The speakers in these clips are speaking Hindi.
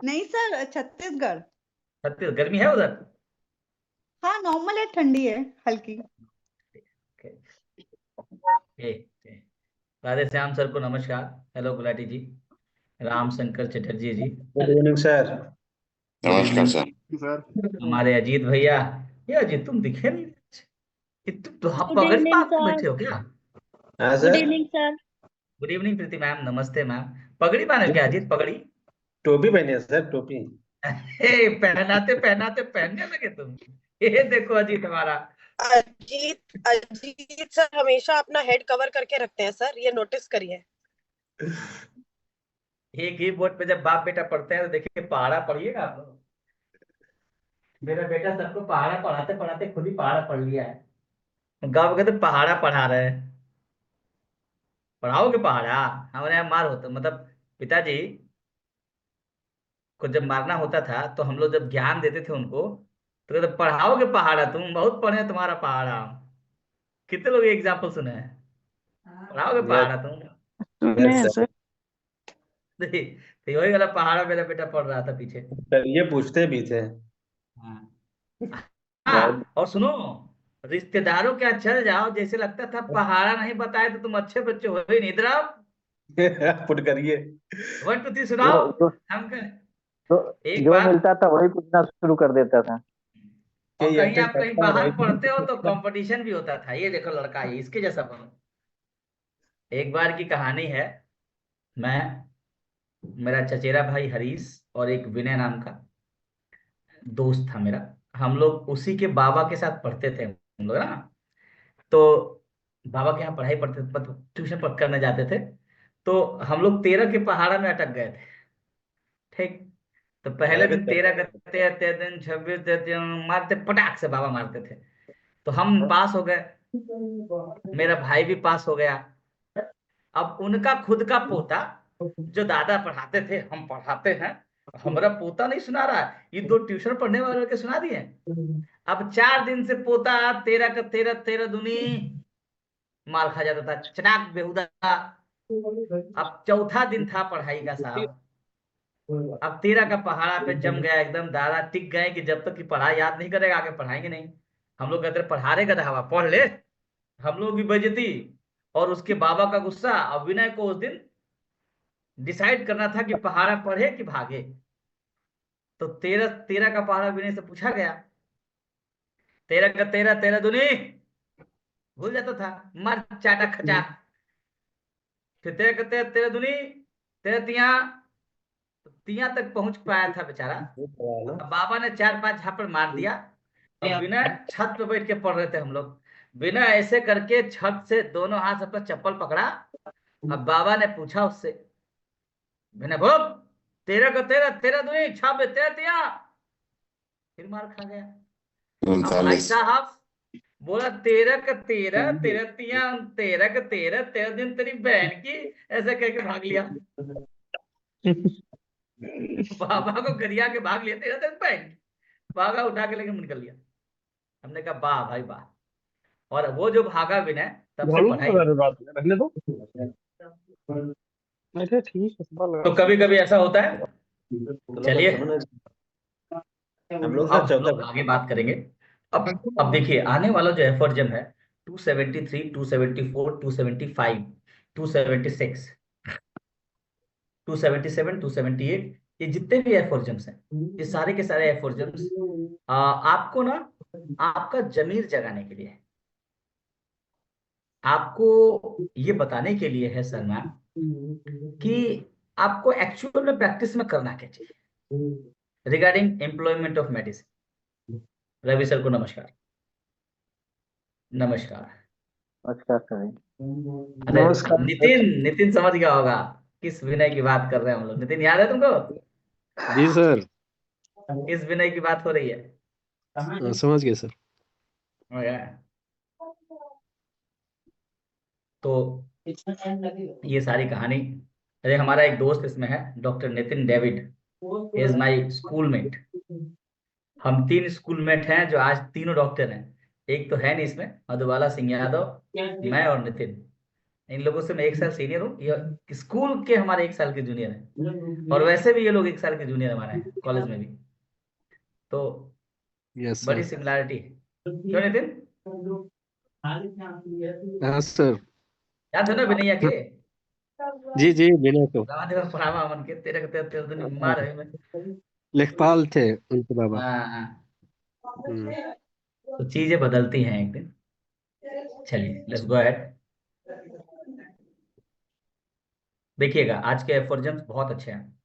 नहीं सर, छत्तीसगढ़। छत्तीसगढ़ गर्मी है उधर? हाँ नॉर्मल है, ठंडी है हल्की। Okay. राधे श्याम सर को नमस्कार। हेलो गुलाटी जी, राम शंकर चटर्जी जी, गुड इवनिंग सर। गुड नमस्कार इवनिंग। सर। सर हमारे अजीत भैया, ये अजीत तुम दिखे नहीं, तुम तो आप गुड पगड़ी इवनिंग बांध के सर। बैठे हो क्या? हाँ good sir. Evening sir. Good evening Preeti ma'am, नमस्ते मैम। पगड़ी बांधे क्या अजीत, पगड़ी? टोपी पहनी है सर, टोपी। पहनाते पहनाते पहनने लगे तुम। ये देखो अजीत हमारा। अजीत अजीत सर हमेशा अपना हेड कवर करके रखते हैं सर, ये नोटिस करिए। एक ही बोर्ड पे जब बाप बेटा पढ़ते हैं तो देखिए पहाड़ा पढ़िएगा आप लोग। मेरा बेटा सबको पहाड़ा पढ़ाते पढ़ाते खुद ही पहाड़ा पढ़ लिया है। गाँव कहते पहाड़ा पढ़ा रहे हैं। पढ़ाओगे पहाड़ा? हमारे यहाँ मार होता, मतलब पिताजी को जब मारना होता था तो हम लोग जब ज्ञान देते थे उनको, तो कहते पढ़ाओगे पहाड़ा, तुम बहुत पढ़े तुम्हारा पहाड़ा। कितने लोग एग्जाम्पल सुने हैं? पढ़ाओगे यस पहाड़ा तुम? सुने हैं सर। सर। तो वही वाला पहाड़ा मेरा बेटा पढ़ रहा था पीछे। सर ये पूछते भी थे। हाँ। हाँ, और सुनो, रिश्तेदारों के यहाँ चल जाओ, जैसे लगता था पहाड़ा नहीं बताए तो तुम अच्छे बच्चे हो ही नहीं। इधर आओ, पुट करिए। 1 2 3 जो सुनाओ। जो हम जो एक जो बार, मिलता था वही पूछना शुरू कर देता था। कि और ये कहीं एक्टिंग आप कहीं करता है बाहर पढ़ते हो तो भाई। कंपटीशन भी होता था, ये देखो लड़का है इसके जैसा बनो। एक बार की कहानी है। मैं, मेरा चचेरा भाई हरीश और एक विनय नाम का दोस्त था मेरा, हम लोग उसी के बाबा के साथ पढ़ते थे हम लोग ना। तो बाबा के यहाँ पढ़ाई पढ़ते, मतलब ट्यूशन पढ़ करने जाते थे। तो हम लोग 13 के पहाड़ा में अटक गए थे। ठीक। तो पहले अरे दिन 13 का, 13 दिन 26 दिन मारते, पटाख से बाबा मारते थे। तो हम पास हो गए, मेरा भाई भी पास हो गया। अब उनका खुद का पोता, जो दादा पढ़ाते थे हम पढ़ाते हैं, हमारा पोता नहीं सुना रहा है, ये दो ट्यूशन पढ़ने वाले के सुना दिए। अब 4 दिन से पोता 13 का 13, 13 दूनी मार खा जाता था, चटाक बेहुदा। अब चौथा दिन था पढ़ाई का साहब। अब 13 का पहाड़ा पे जम गया एकदम, दादा टिक गए कि जब तक कि पढ़ाई याद नहीं करेगा आगे पढ़ाएंगे नहीं। हम लोग कहते पढ़ा रहे गधा हवा पढ़ ले, हम लोग की बेइज्जती और उसके बाबा का गुस्सा। अब विनय को उस दिन डिसाइड करना था कि पहाड़ा पढ़े कि भागे। तो 13 13 का पहाड़ा विनय से पूछा गया। 13 का 13, 13 दूनी भूल जाता था, मर चाटा खचा। फिर 13 का 13, 13 दूनी 13 तिया, तो तिया तक पहुंच पाया था बेचारा। अब बाबा ने 4 5 झापड़ मार दिया। अब बिना छत पे बैठ के पढ़ रहे थे हम लोग, बिना ऐसे करके छत से दोनों हाथ से अपना चप्पल पकड़ा। अब बाबा ने पूछा उससे, बिना बोल, 13 का 13, 13 दूनी 26, 13 तिया। फिर मार खा गया। अब भाई 39। साहब बोला 13 का 13, 13 तिया, 13 का 13, 13 दिन तेरी बहन की, ऐसे कह के भाग लिया। बाबा को गरिया के भाग लिया, 13 दिन बहन की। बाबा उठा के लेके निकल लिया। हमने कहा वाह भाई वाह। और वो जो भागा विनय, तब से पढ़ाई नहीं। बात रखने दो। अच्छा ठीक है, सुबह लगा तो कभी कभी ऐसा होता है। चलिए, हम लोग अब सर हम चौथा। लोग आगे बात करेंगे। अब देखिए आने वाला जो एफर्जम है, 273, 274, 275, 276, 277, 278, ये जितने भी एफर्जम्स हैं, ये सारे के सारे एफर्जम्स आपको ना, आपका जमीर जगाने के लिए है। आपको ये बताने के लिए है सर मैम कि आपको एक्चुअल में प्रैक्टिस में करना क्या चाहिए regarding employment of medicine. Ravi sir को नमस्कार। नमस्कार। अच्छा सर। अरे नमस्कार सर। नितिन, नितिन समझ गया होगा किस विनय की बात कर रहे हैं हम लोग। नितिन याद है तुमको? जी सर। किस विनय की बात हो रही है? समझ गए सर। हो गया। तो ये सारी कहानी, अरे हमारा एक दोस्त इसमें है, doctor Nitin David, is my schoolmate. हम 3 स्कूलमेट हैं जो आज तीनों डॉक्टर हैं। एक तो है नहीं इसमें, मधुबाला सिंह यादव, मैं और नितिन। इन लोगों से मैं 1 साल सीनियर हूँ, ये स्कूल के हमारे 1 साल के जूनियर हैं, और वैसे भी ये लोग 1 साल के जूनियर हमारे हैं कॉलेज में भी, तो यस बड़ी सर। सिमिलरिटी है। क्यों नितिन, हाँ सर। याद है ना विनैया के? जी जी, बिना तो रामादेव पढ़ावा मन के तेरे तेरे दिन बीमार है मैं। लेखपाल थे उनके बाबा। हाँ हाँ, हम्म। तो चीजें बदलती हैं एक दिन। चलिए लेट्स गो अहेड। देखिएगा आज के एफर्जन्स बहुत अच्छे हैं।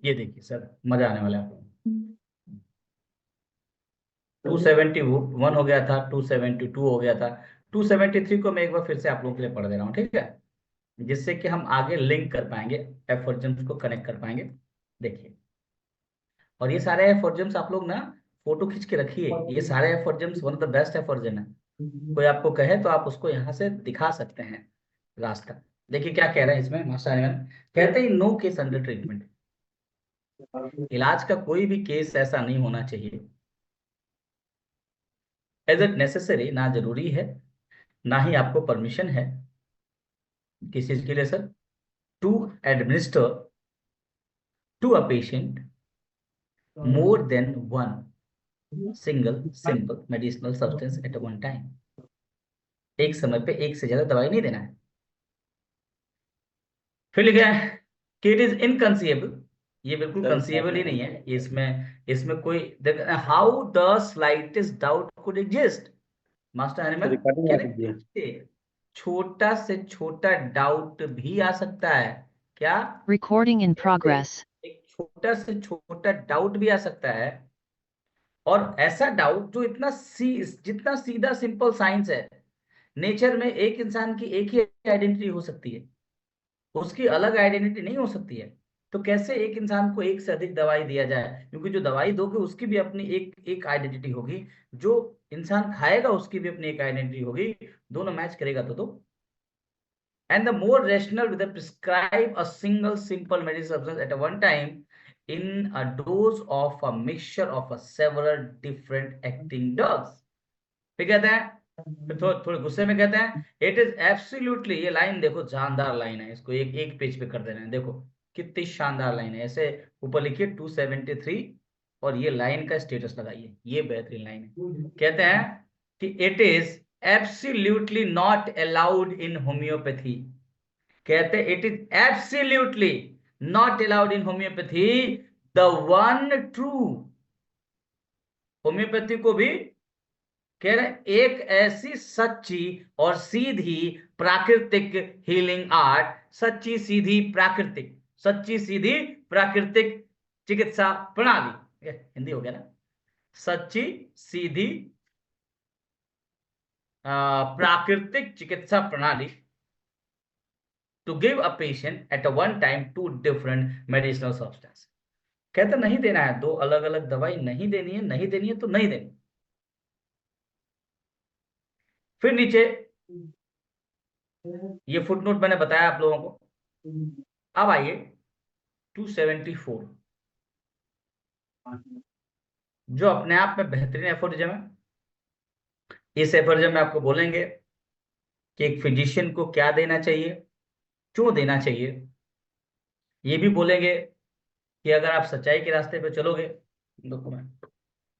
ये देखिए सर, मजा आने वाला है आपको। 271 हो गया था, 272 हो गया था, 273 को मैं एक बार फिर से आप लोगों के लिए पढ़ दे रहा हूँ, ठीक है, जिससे कि हम आगे लिंक कर पाएंगे, एफर्जन्स को कनेक्ट कर पाएंगे। देखिए, और ये सारे एफर्जन्स आप लोग ना फोटो खींच के रखिए, ये सारे एफर्जन्स वन ऑफ द बेस्ट एफर्जन है। कोई आपको कहे तो आप उसको यहाँ से दिखा सकते हैं रास्ता। देखिए क्या कह रहे हैं इसमें मास्टर आर्यमन, कहते हैं नो केस अंडर ट्रीटमेंट, इलाज का कोई भी केस ऐसा नहीं होना चाहिए एज इट नेसेसरी, ना जरूरी है, ना ही आपको परमिशन है किस चीज के लिए sir, to administer to a patient more than one single simple medicinal substance at one time. एक समय पे एक से ज्यादा दवाई नहीं देना है। फिर लिखा है कि इट इज इनकंसीएबल, ये बिल्कुल कंसीएबल ही नहीं है, इसमें इसमें कोई how the slightest doubt could exist. Master तो एनिमल रिकॉर्डिंग कह आ रहे गई है। हैं, छोटा से छोटा डाउट भी आ सकता है। क्या? Recording in progress. एक छोटा से छोटा डाउट भी आ सकता है, और ऐसा डाउट जो जितना सीधा सिंपल साइंस है। नेचर में एक इंसान की एक ही आइडेंटिटी हो सकती है, उसकी अलग आइडेंटिटी नहीं हो सकती है। तो कैसे एक इंसान को एक से अधिक दवाई दिया जाए, क्योंकि जो दवाई दोगे उसकी भी अपनी एक एक आइडेंटिटी होगी, जो इंसान खाएगा उसकी भी अपनी एक आइडेंटिटी होगी, दोनों मैच करेगा तो and the more rational with the prescribe a single simple medicinal substance at a one time in a dose of a mixture of a several different acting drugs। फिर कहते हैं, फिर थोड़े गुस्से में कहते हैं, इट इज एब्सोल्युटली, ये लाइन देखो जानदार लाइन है, इसको एक एक पेज पे कर देना है, देखो कितनी शानदार लाइन है। ऐसे ऊपर लिखिए 273 और ये लाइन का स्टेटस लगाइए, ये बेहतरीन लाइन है। कहते हैं कि it is absolutely not allowed in homeopathy, कहते it is absolutely not allowed in homeopathy the one true, homeopathy को भी कह रहे एक ऐसी सच्ची और सीधी प्राकृतिक हीलिंग आर्ट, सच्ची सीधी प्राकृतिक चिकित्सा प्रणाली, हिंदी हो गया ना, सच्ची सीधी प्राकृतिक चिकित्सा प्रणाली to give a patient at a one time two different medicinal substance. कहते नहीं देना है, दो अलग अलग दवाई नहीं देनी है, नहीं देनी है तो नहीं देनी। फिर नीचे ये फुटनोट मैंने बताया आप लोगों को। अब आइए 274, जो अपने आप में बेहतरीन एफोरिज्म है। इस एफोरिज्म में आपको बोलेंगे कि एक फिजिशियन को क्या देना चाहिए, क्यों देना चाहिए। ये भी बोलेंगे कि अगर आप सच्चाई के रास्ते पे चलोगे,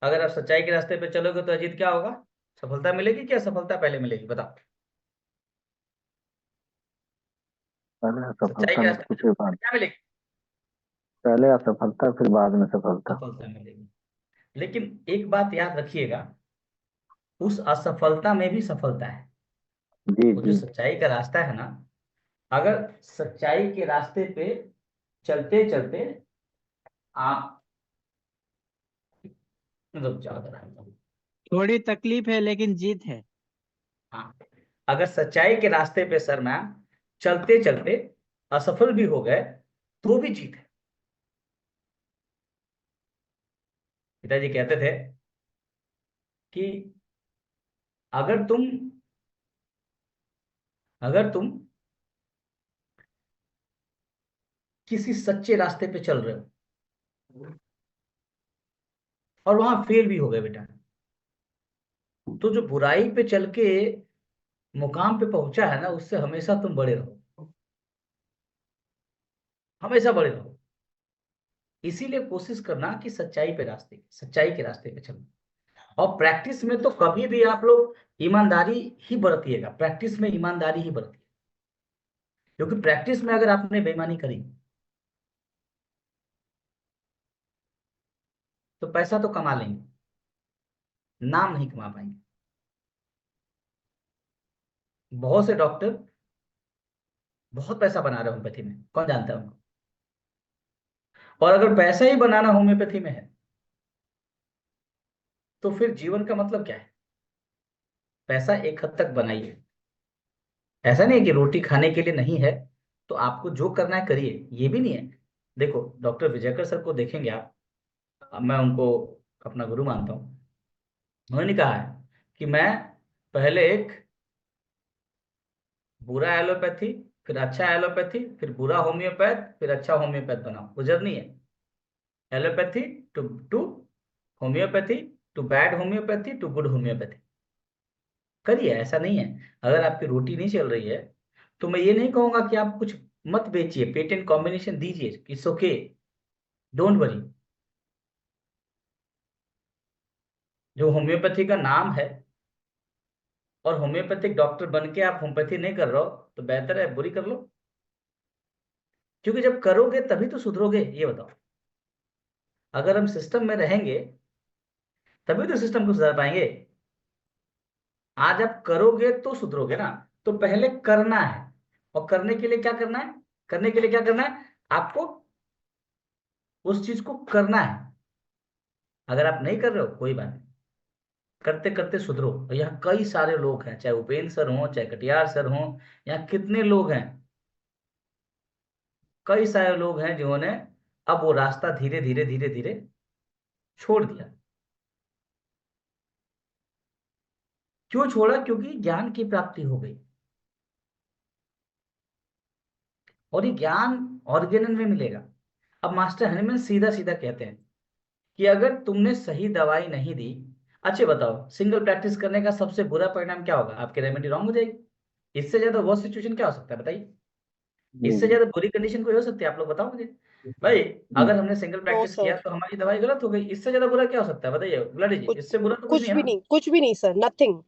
अगर आप सच्चाई के रास्ते पे चलोगे तो अजीत क्या होगा, सफलता मिलेगी, क्या सफलता पहले मिलेगी, बताओ। पहले सच्चाई असफलता के मिलती रास्ते पे फिर चलोगे बाद, तो क्या मिलेगी, पहले असफलता फिर बाद में सफलता। सफलता मिलेगी। लेकिन एक बात याद रखिएगा, उस असफलता में भी सफलता है। जी वो जो जी। सच्चाई का रास्ता है ना, अगर सच्चाई के रास्ते पे चलते चलते आप, मतलब ज्यादा, थोड़ी तकलीफ है लेकिन जीत है। हाँ, अगर सच्चाई के रास्ते पे सर मैम चलते चलते असफल भी हो गए तो भी जीत है। पिताजी कहते थे कि अगर तुम किसी सच्चे रास्ते पे चल रहे हो और वहां फेल भी हो गए बेटा, तो जो बुराई पे चल के मुकाम पे पहुंचा है ना, उससे हमेशा तुम बड़े रहो, हमेशा बड़े रहो। इसीलिए कोशिश करना कि सच्चाई के रास्ते पे चलना। और प्रैक्टिस में तो कभी भी आप लोग ईमानदारी ही बरतिएगा, प्रैक्टिस में ईमानदारी ही बरतिएगा, क्योंकि प्रैक्टिस में अगर आपने बेईमानी करी तो पैसा तो कमा लेंगे, नाम नहीं कमा पाएंगे। बहुत से डॉक्टर बहुत पैसा बना रहे हैं होम्योपैथी में, कौन जानता है उनको। और अगर पैसा ही बनाना होम्योपैथी में है तो फिर जीवन का मतलब क्या है। पैसा एक हद तक बनाइए, ऐसा नहीं है कि रोटी खाने के लिए नहीं है तो आपको जो करना है करिए, ये भी नहीं है। देखो डॉक्टर विजयकर सर को देखेंगे आप, मैं उनको अपना गुरु मानता हूँ। उन्होंने कहा है कि मैं पहले एक बुरा एलोपैथी, फिर अच्छा एलोपैथी, फिर बुरा होम्योपैथ, फिर अच्छा होम्योपैथ बनाऊं। वो जर्नी है, allopathy to homeopathy to bad homeopathy to good homeopathy. करिए, ऐसा नहीं है। अगर आपकी रोटी नहीं चल रही है तो मैं ये नहीं कहूंगा कि आप कुछ मत बेचिए, पेटेंट कॉम्बिनेशन दीजिए, इट्स ओके, डोंट वरी। जो होम्योपैथी का नाम है और होम्योपैथिक डॉक्टर बन के आप होम्योपैथी नहीं कर रहे हो तो बेहतर है बुरी कर लो, क्योंकि जब करोगे तभी तो सुधरोगे। ये बताओ, अगर हम सिस्टम में रहेंगे तभी तो सिस्टम को सुधार पाएंगे। आज आप करोगे तो सुधरोगे ना, तो पहले करना है। और करने के लिए क्या करना है, करने के लिए क्या करना है, आपको उस चीज को करना है। अगर आप नहीं कर रहे हो कोई बात नहीं, करते करते सुधरो। और यहाँ कई सारे लोग हैं, चाहे उपेंद्र सर हो, चाहे कटियार सर हो, यहाँ कितने लोग हैं, कई सारे लोग हैं जिन्होंने अब वो रास्ता धीरे धीरे धीरे धीरे छोड़ दिया। क्यों छोड़ा, क्योंकि ज्ञान की प्राप्ति हो गई। और ये ज्ञान ऑर्गेनन में मिलेगा। अब मास्टर हनीमैन सीधा सीधा कहते हैं कि अगर तुमने सही दवाई नहीं दी, अच्छे बताओ सिंगल प्रैक्टिस करने का सबसे बुरा परिणाम क्या होगा, आपकी रेमेडी रॉन्ग हो जाएगी। इससे ज्यादा वर्स्ट सिचुएशन क्या हो सकता है बताइए, इससे ज्यादा बुरी कंडीशन कोई हो सकती है, आप लोग बताओ मुझे भाई। अगर हमने सिंगल नो प्रैक्टिस किया सर, तो हमारी दवाई गलत हो गई, इससे ज्यादा बुरा क्या हो सकता है बताइए गुलाटी जी, कुछ इससे बुरा तो कुछ नहीं है ना। कुछ भी नहीं सर, नथिंग।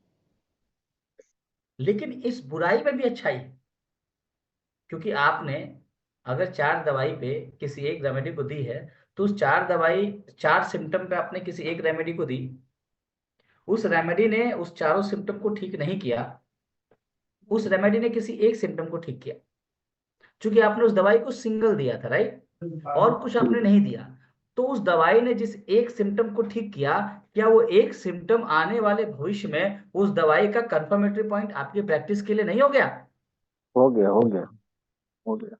लेकिन इस बुराई में भी अच्छाई है, क्योंकि आपने अगर 4 दवाई पे किसी एक रेमेडी को दी है तो उस 4 सिम्टम पे आपने किसी एक रेमेडी को दी, उस रेमेडी ने उस चारों सिम्टम को ठीक नहीं किया, उस रेमेडी ने किसी एक सिम्टम को ठीक किया। क्योंकि आपने उस दवाई को सिंगल दिया था, राइट, और कुछ आपने नहीं दिया, तो उस दवाई ने जिस एक सिम्टम को ठीक किया, क्या वो एक सिम्टम आने वाले भविष्य में उस दवाई का कंफर्मेटरी पॉइंट आपकी प्रैक्टिस के लिए नहीं हो गया। हो गया हो गया हो गया।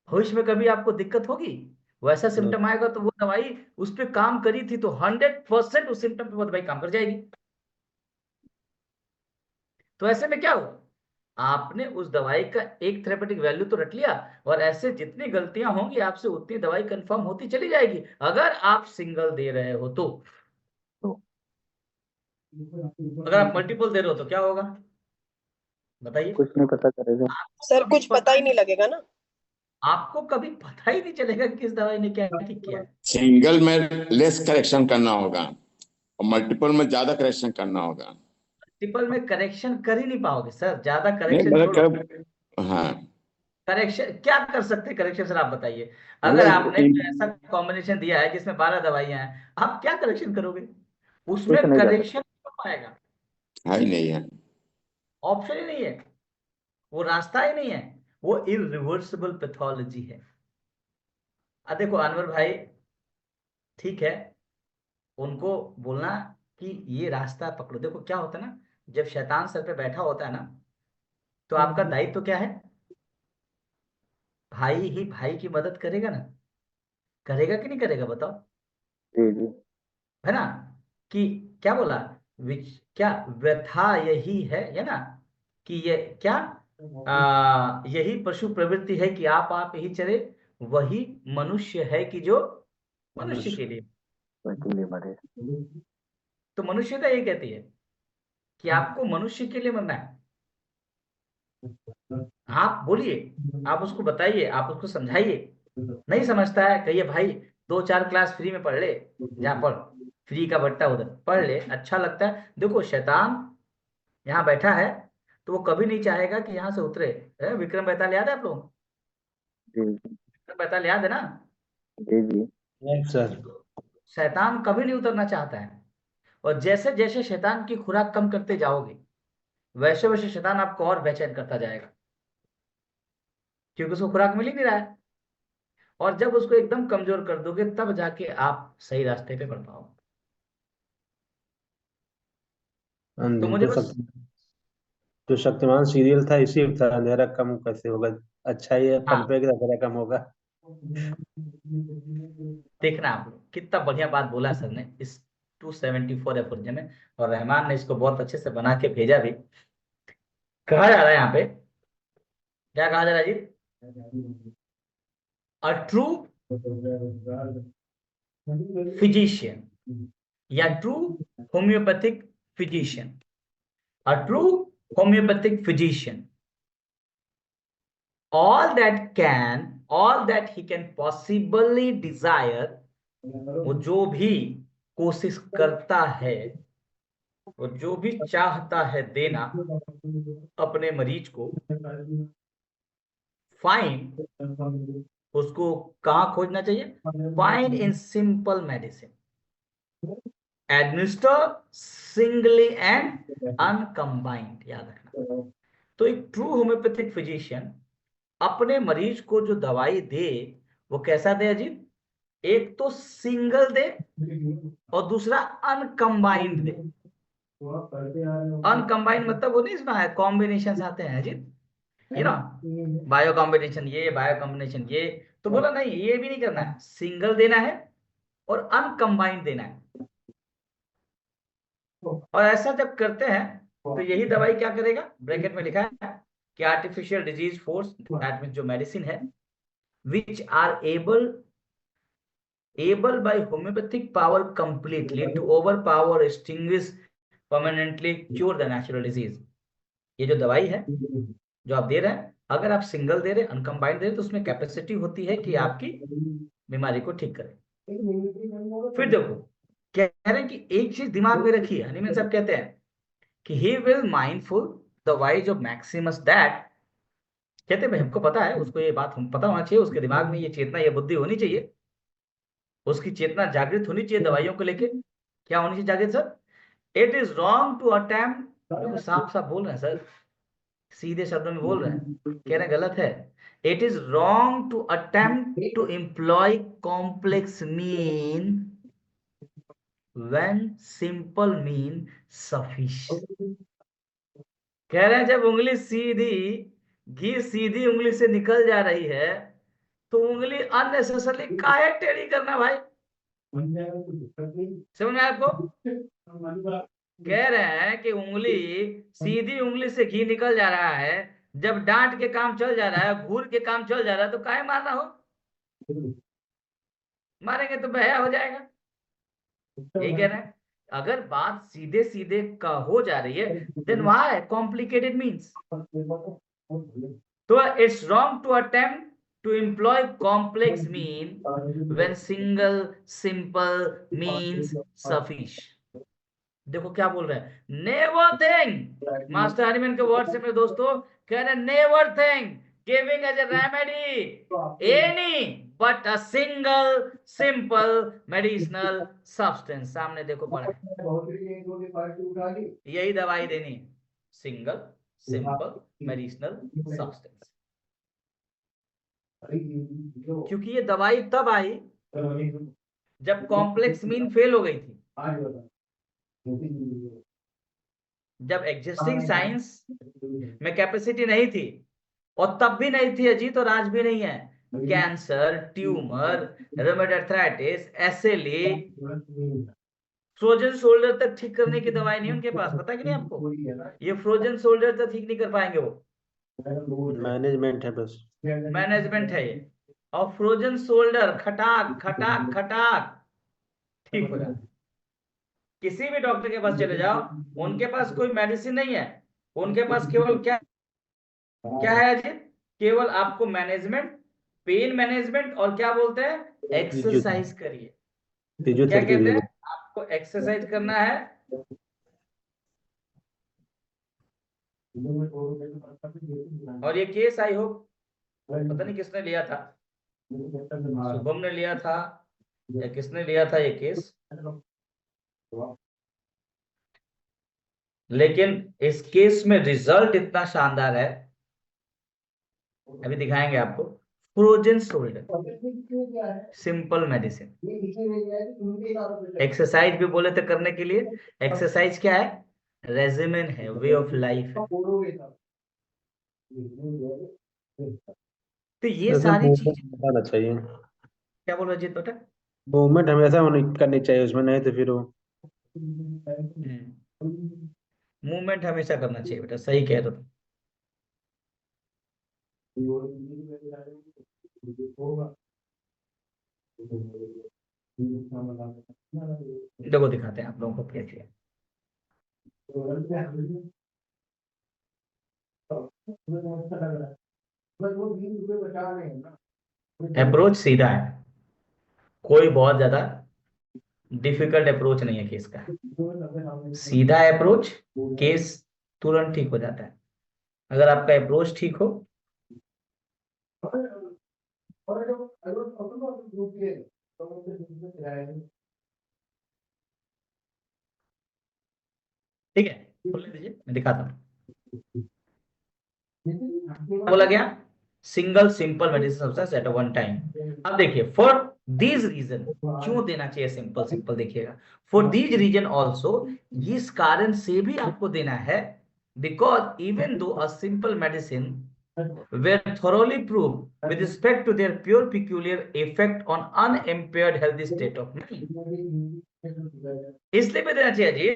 भविष्य में कभी आपको दिक्कत होगी, वैसा सिम्टम आएगा तो वो दवाई उस पर काम करी थी तो 100% उस सिम्टम पे वो दवाई काम कर जाएगी। तो ऐसे में क्या हुआ, आपने उस दवाई का एक थेरेपेटिक वैल्यू तो रख लिया, और ऐसे जितनी गलतियां होंगी आपसे उतनी दवाई कंफर्म होती चली जाएगी, अगर आप सिंगल दे रहे हो तो। अगर आप मल्टीपल दे रहे हो तो क्या होगा बताइए। कुछ नहीं पता करेगा। सर कुछ पता ही नहीं लगेगा ना। आपको कभी पता ही नहीं चलेगा कि किस दवाई ने क्या ठीक किया है। सिंगल में लेस करेक्शन करना होगा और मल्टीपल में ज्यादा करेक्शन करना होगा। मल्टीपल में करेक्शन कर ही नहीं पाओगे सर, ज्यादा नहीं करेक्शन मतलब छोड़ो। हाँ, करेक्शन क्या कर सकते हैं, करेक्शन सर आप बताइए। अगर आपने ऐसा कॉम्बिनेशन दिया है जिसमें 12 दवाइयां हैं, आप क्या करेक्शन करोगे, उसमें कुछ नहीं कर करेक्शन हो पाएगा, है ही नहीं है। ऑप्शन ही नहीं है, वो रास्ता ही नहीं है, वो इरिवर्सिबल पैथोलॉजी है। अब देखो अनवर भाई, ठीक है, उनको बोलना कि ये रास्ता पकड़ो। देखो क्या होता है ना, जब शैतान सर पे बैठा होता है ना, तो आपका दायित्व तो क्या है, भाई ही भाई की मदद करेगा ना, करेगा कि नहीं करेगा बताओ, जी जी। है ना। कि क्या बोला, क्या व्यथा यही है ना, कि ये क्या यही पशु प्रवृत्ति है कि आप ही चले, वही मनुष्य है कि जो मनुष्य के लिए। अकेले मरे। तो मनुष्यता ये कहती है कि आपको मनुष्य के लिए मरना है। आप बोलिए, आप उसको बताइए, आप उसको समझाइए। नहीं समझता है, कहिए भाई 2-4 क्लास फ्री में पढ़ ले, जा पढ़, फ्री का बट्टा उधर पढ़ ले, अच्छा लगता है। देखो शैतान यहाँ बैठा है तो वो कभी नहीं चाहेगा कि यहाँ से उतरे। विक्रम बेताल याद है आप लोग? जी विक्रम बेताल याद है ना? जी जी। सर शैतान कभी नहीं उतरना चाहता है। और जैसे जैसे शैतान की खुराक कम करते जाओगे, वैसे वैसे शैतान आपको और बेचैन करता जाएगा, क्योंकि उसको खुराक मिल ही नहीं रहा है। और जब उसको एकदम कमजोर कर दोगे, तब जाके आप सही रास्ते पे बढ़ पाओगे। तो मुझे बस जो शक्तिमान सीरियल था इसी में था, अंधेरा कम कैसे होगा, अच्छा ही है, हाँ, पनपेगा तो अंधेरा कम होगा। देखना आप लोग, कितना बढ़िया बात बोला सर ने इस 274 एफर्जे में। और रहमान ने इसको बहुत अच्छे से बना के भेजा भी। कहा जा रहा है यहाँ पे, क्या कहा जा रहा है जी? अ ट्रू फिजिशियन या true homeopathic physician, a true homeopathic physician, all that he can possibly desire, वो जो भी कोशिश करता है, वो जो भी चाहता है देना अपने मरीज को, फाइंड, उसको कहाँ खोजना चाहिए? Find in simple medicine, administer singly and uncombined. याद रखना। तो एक ट्रू होम्योपैथिक फिजिशियन अपने मरीज को जो दवाई दे, वो कैसा दे अजीत? एक तो सिंगल दे और दूसरा अनकंबाइंड दे। अनकंबाइंड मतलब वो नहीं सुना है, कॉम्बिनेशन आते हैं अजीत, ये ना, बायो कॉम्बिनेशन ये, बायो कॉम्बिनेशन ये। तो बोला नहीं, ये भी नहीं करना है, सिंगल देना है और अनकंबाइंड देना है। और ऐसा जब करते हैं तो यही दवाई क्या करेगा? ब्रैकेट में लिखा है कि artificial disease force, that means जो मेडिसिन है, which are able by homeopathic power completely to overpower, extinguish, permanently cure the natural disease। ये जो दवाई है जो आप दे रहे हैं, अगर आप सिंगल दे रहे, अनकम्बाइंड दे रहे, तो उसमें कैपेसिटी होती है कि आपकी बीमारी को ठीक करे। फिर देखो, कह रहे हैं कि एक चीज दिमाग में रखिए, हनीमैन साहब कहते हैं कि he will mindful the wise of Maximus that, कहते भाई हमको पता है, उसको ये बात हम पता होना चाहिए, उसके दिमाग में ये चेतना, ये बुद्धि होनी चाहिए, उसकी चेतना जागृत होनी चाहिए दवाइयों को लेके। क्या होनी चाहिए Jagrit sir? It is wrong to attempt, देखो साफ साफ बोल रहे हैं सर, सीधे शब्दों में बोल रहे हैं, कह रहे हैं गलत है। It is wrong to attempt to employ complex mean when simple mean sufficient. कह रहे हैं जब उंगली सीधी, घी सीधी उंगली से निकल जा रही है, तो उंगली अननेसेसरली काहे टेढ़ी करना भाई? समझ में आपको? कह रहे हैं कि उंगली सीधी उंगली से घी निकल जा रहा है, जब डांट के काम चल जा रहा है, घूर के काम चल जा रहा है, तो काहे मारना हो? मारेंगे तो बहया हो जाएगा। यही कह रहे हैं, अगर बात सीधे सीधे का हो जा रही है, देन व्हाई कॉम्प्लिकेटेड मीन्स? तो it's wrong to attempt to employ complex mean when single simple means sufficient। देखो क्या बोल रहे हैं, नेवर थिंक, मास्टर हनीमैन के वर्ड से मेरे दोस्तों कह रहे हैं, never think giving as a remedy any but a single simple medicinal substance. सामने देखो पढ़ा है, यही दवाई देनी, सिंगल सिंपल मेडिसिनल सब्सटेंस। क्योंकि ये दवाई तब आई जब कॉम्प्लेक्स मीन फेल हो गई थी, जब एग्जिस्टिंग साइंस में कैपेसिटी नहीं थी, और तब भी नहीं थी अजीत, और आज भी नहीं है। Cancer, tumour, rheumatoid arthritis, SLE, frozen shoulder तक ठीक करने की दवाई नहीं उनके पास, पता कि नहीं आपको? ये फ्रोजन शोल्डर तक ठीक नहीं कर पाएंगे वो, मैनेजमेंट है बस, मैनेजमेंट है ये। और फ्रोजन शोल्डर खटाक खटाक खटाक ठीक हो जाता है। किसी भी डॉक्टर के पास चले जाओ, उनके पास कोई मेडिसिन नहीं है, उनके पास केवल क्या क्या है अजीत, केवल आपको मैनेजमेंट, पेन मैनेजमेंट, और क्या बोलते हैं, एक्सरसाइज करिए। क्या फिजियोथेरेपी कहते भी हैं, आपको एक्सरसाइज करना है। और ये केस आई होप पता नहीं किसने लिया था, शुभम ने लिया था या किसने लिया था ये केस, लेकिन इस केस में रिजल्ट इतना शानदार है, अभी दिखाएंगे आपको। Frozen shoulder, simple medicine, exercise भी बोले थे करने के लिए। एक्सरसाइज क्या है, रेजिमेन है, वे ऑफ लाइफ है। तो ये सारी चीजें, बताना चाहिए। क्या बोल रहे अजीत बेटा? मूवमेंट हमेशा होनी करनी चाहिए उसमें, नहीं तो फिर वो मूवमेंट हमेशा करना चाहिए बेटा, सही कह रहे हो। देखो दिखाते हैं आप लोगों को कैसे। अप्रोच सीधा है, कोई बहुत ज्यादा डिफिकल्ट अप्रोच नहीं है केस का, सीधा अप्रोच, केस तुरंत ठीक हो जाता है अगर आपका अप्रोच ठीक हो। ठीक है, खोल दीजिए, मैं दिखाता हूँ। बोला गया single simple medicine substance at one time. अब देखिए, फॉर दीज रीजन, क्यों देना चाहिए सिंपल सिंपल, देखिएगा, फॉर दीज रीजन ऑल्सो, इस कारण से भी आपको देना है, बिकॉज इवन दो a simple medicine were thoroughly proved with respect to their pure peculiar effect on unimpaired healthy state of mind। इसलिए भी देना चाहिए जी,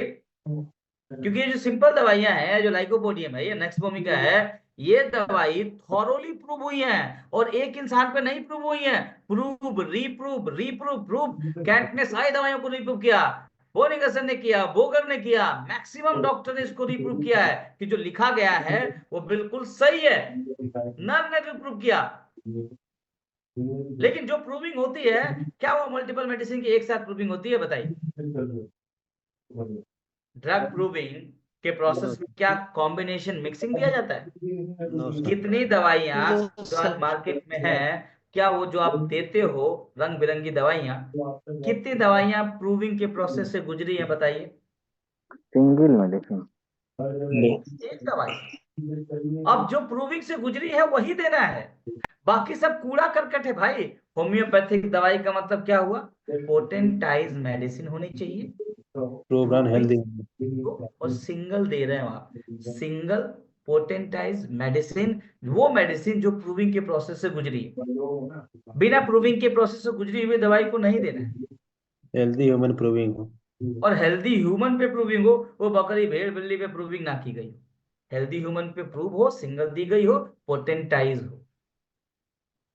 क्योंकि ये जो सिंपल दवाइयां हैं, जो लाइकोपोडियम है, ये नेक्सबोमिका है, ये दवाई थॉरोली प्रूव हुई है, और एक इंसान पे नहीं प्रूव हुई है, प्रूव रीप्रूव रीप्रूव प्रूव, कैंट ने सारी दवाइयों को रीप्रूव किया, बोनिगसन ने किया, बोगर ने किया, मैक्सिमम डॉक्टर ने इसको रीप्रूव किया है कि जो लिखा गया है वो बिल्कुल सही है, नन ने रीप्रूव किया। लेकिन जो प्रूविंग होती है, क्या वो मल्टीपल मेडिसिन की एक साथ प्रूविंग होती है, बताइए? ड्रग प्रूविंग के प्रोसेस में क्या कॉम्बिनेशन मिक्सिंग दिया जाता है? कितनी दवाइयां जो आज मार्केट में है, क्या वो जो आप देते हो रंग बिरंगी दवाइयां, कितनी दवाइयां प्रूविंग के प्रोसेस से गुजरी है, बताइए? सिंगल मेडिसिन, एक दवाई। अब जो प्रूविंग से गुजरी है वही देना है, बाकी सब कूड़ा करकट है भाई। होम्योपैथिक दवाई का मतलब क्या हुआ, पोटेंटाइज मेडिसिन होनी चाहिए, प्रोग्राम हेल्दी। और सिंगल दे रहे हैं आप, सिंगल पोटेंटाइज मेडिसिन, वो मेडिसिन जो प्रूविंग के प्रोसेस से गुजरी है। बिना प्रूविंग के प्रोसेस से गुजरी हुई दवाई को नहीं देना है, हेल्दी ह्यूमन प्रूविंग हो, और हेल्दी ह्यूमन पे प्रूविंग हो, वो बकरी भेड़ बिल्ली पे प्रूविंग ना की गई हो, हेल्दी ह्यूमन पे प्रूव हो, सिंगल दी गई हो, पोटेंटाइज हो,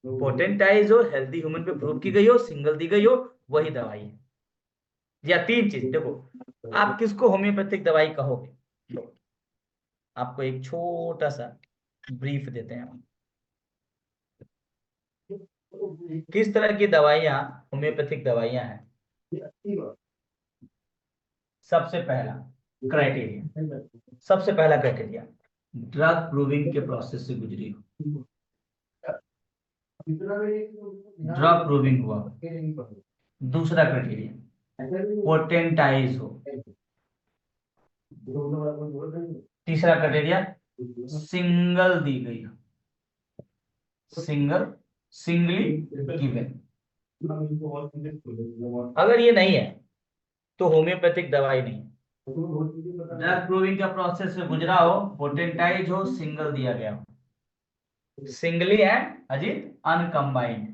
पोटेंटाइज हो, हेल्दी ह्यूमन पे प्रूव की गई हो, सिंगल दी गई हो, वही दवाई है। या तीन चीज देखो, आप किसको होम्योपैथिक दवाई कहोगे? आपको एक छोटा सा ब्रीफ देते हैं हम, किस तरह की दवाइयां होम्योपैथिक दवाइयां हैं। सबसे पहला क्राइटेरिया, ड्रग प्रूविंग के प्रोसेस से गुजरी हो, ड्रग प्रूविंग हुआ। दूसरा क्राइटेरिया, पोटेंटाइज हो। तीसरा क्राइटेरिया, सिंगल दी गई हो, सिंगली गिवन। अगर ये नहीं है तो होम्योपैथिक दवाई नहीं है। ड्रग प्रूविंग का प्रोसेस से गुजरा हो, पोटेंटाइज हो, सिंगल दिया गया हो, सिंगली एंड अजीत अनकम्बाइंड,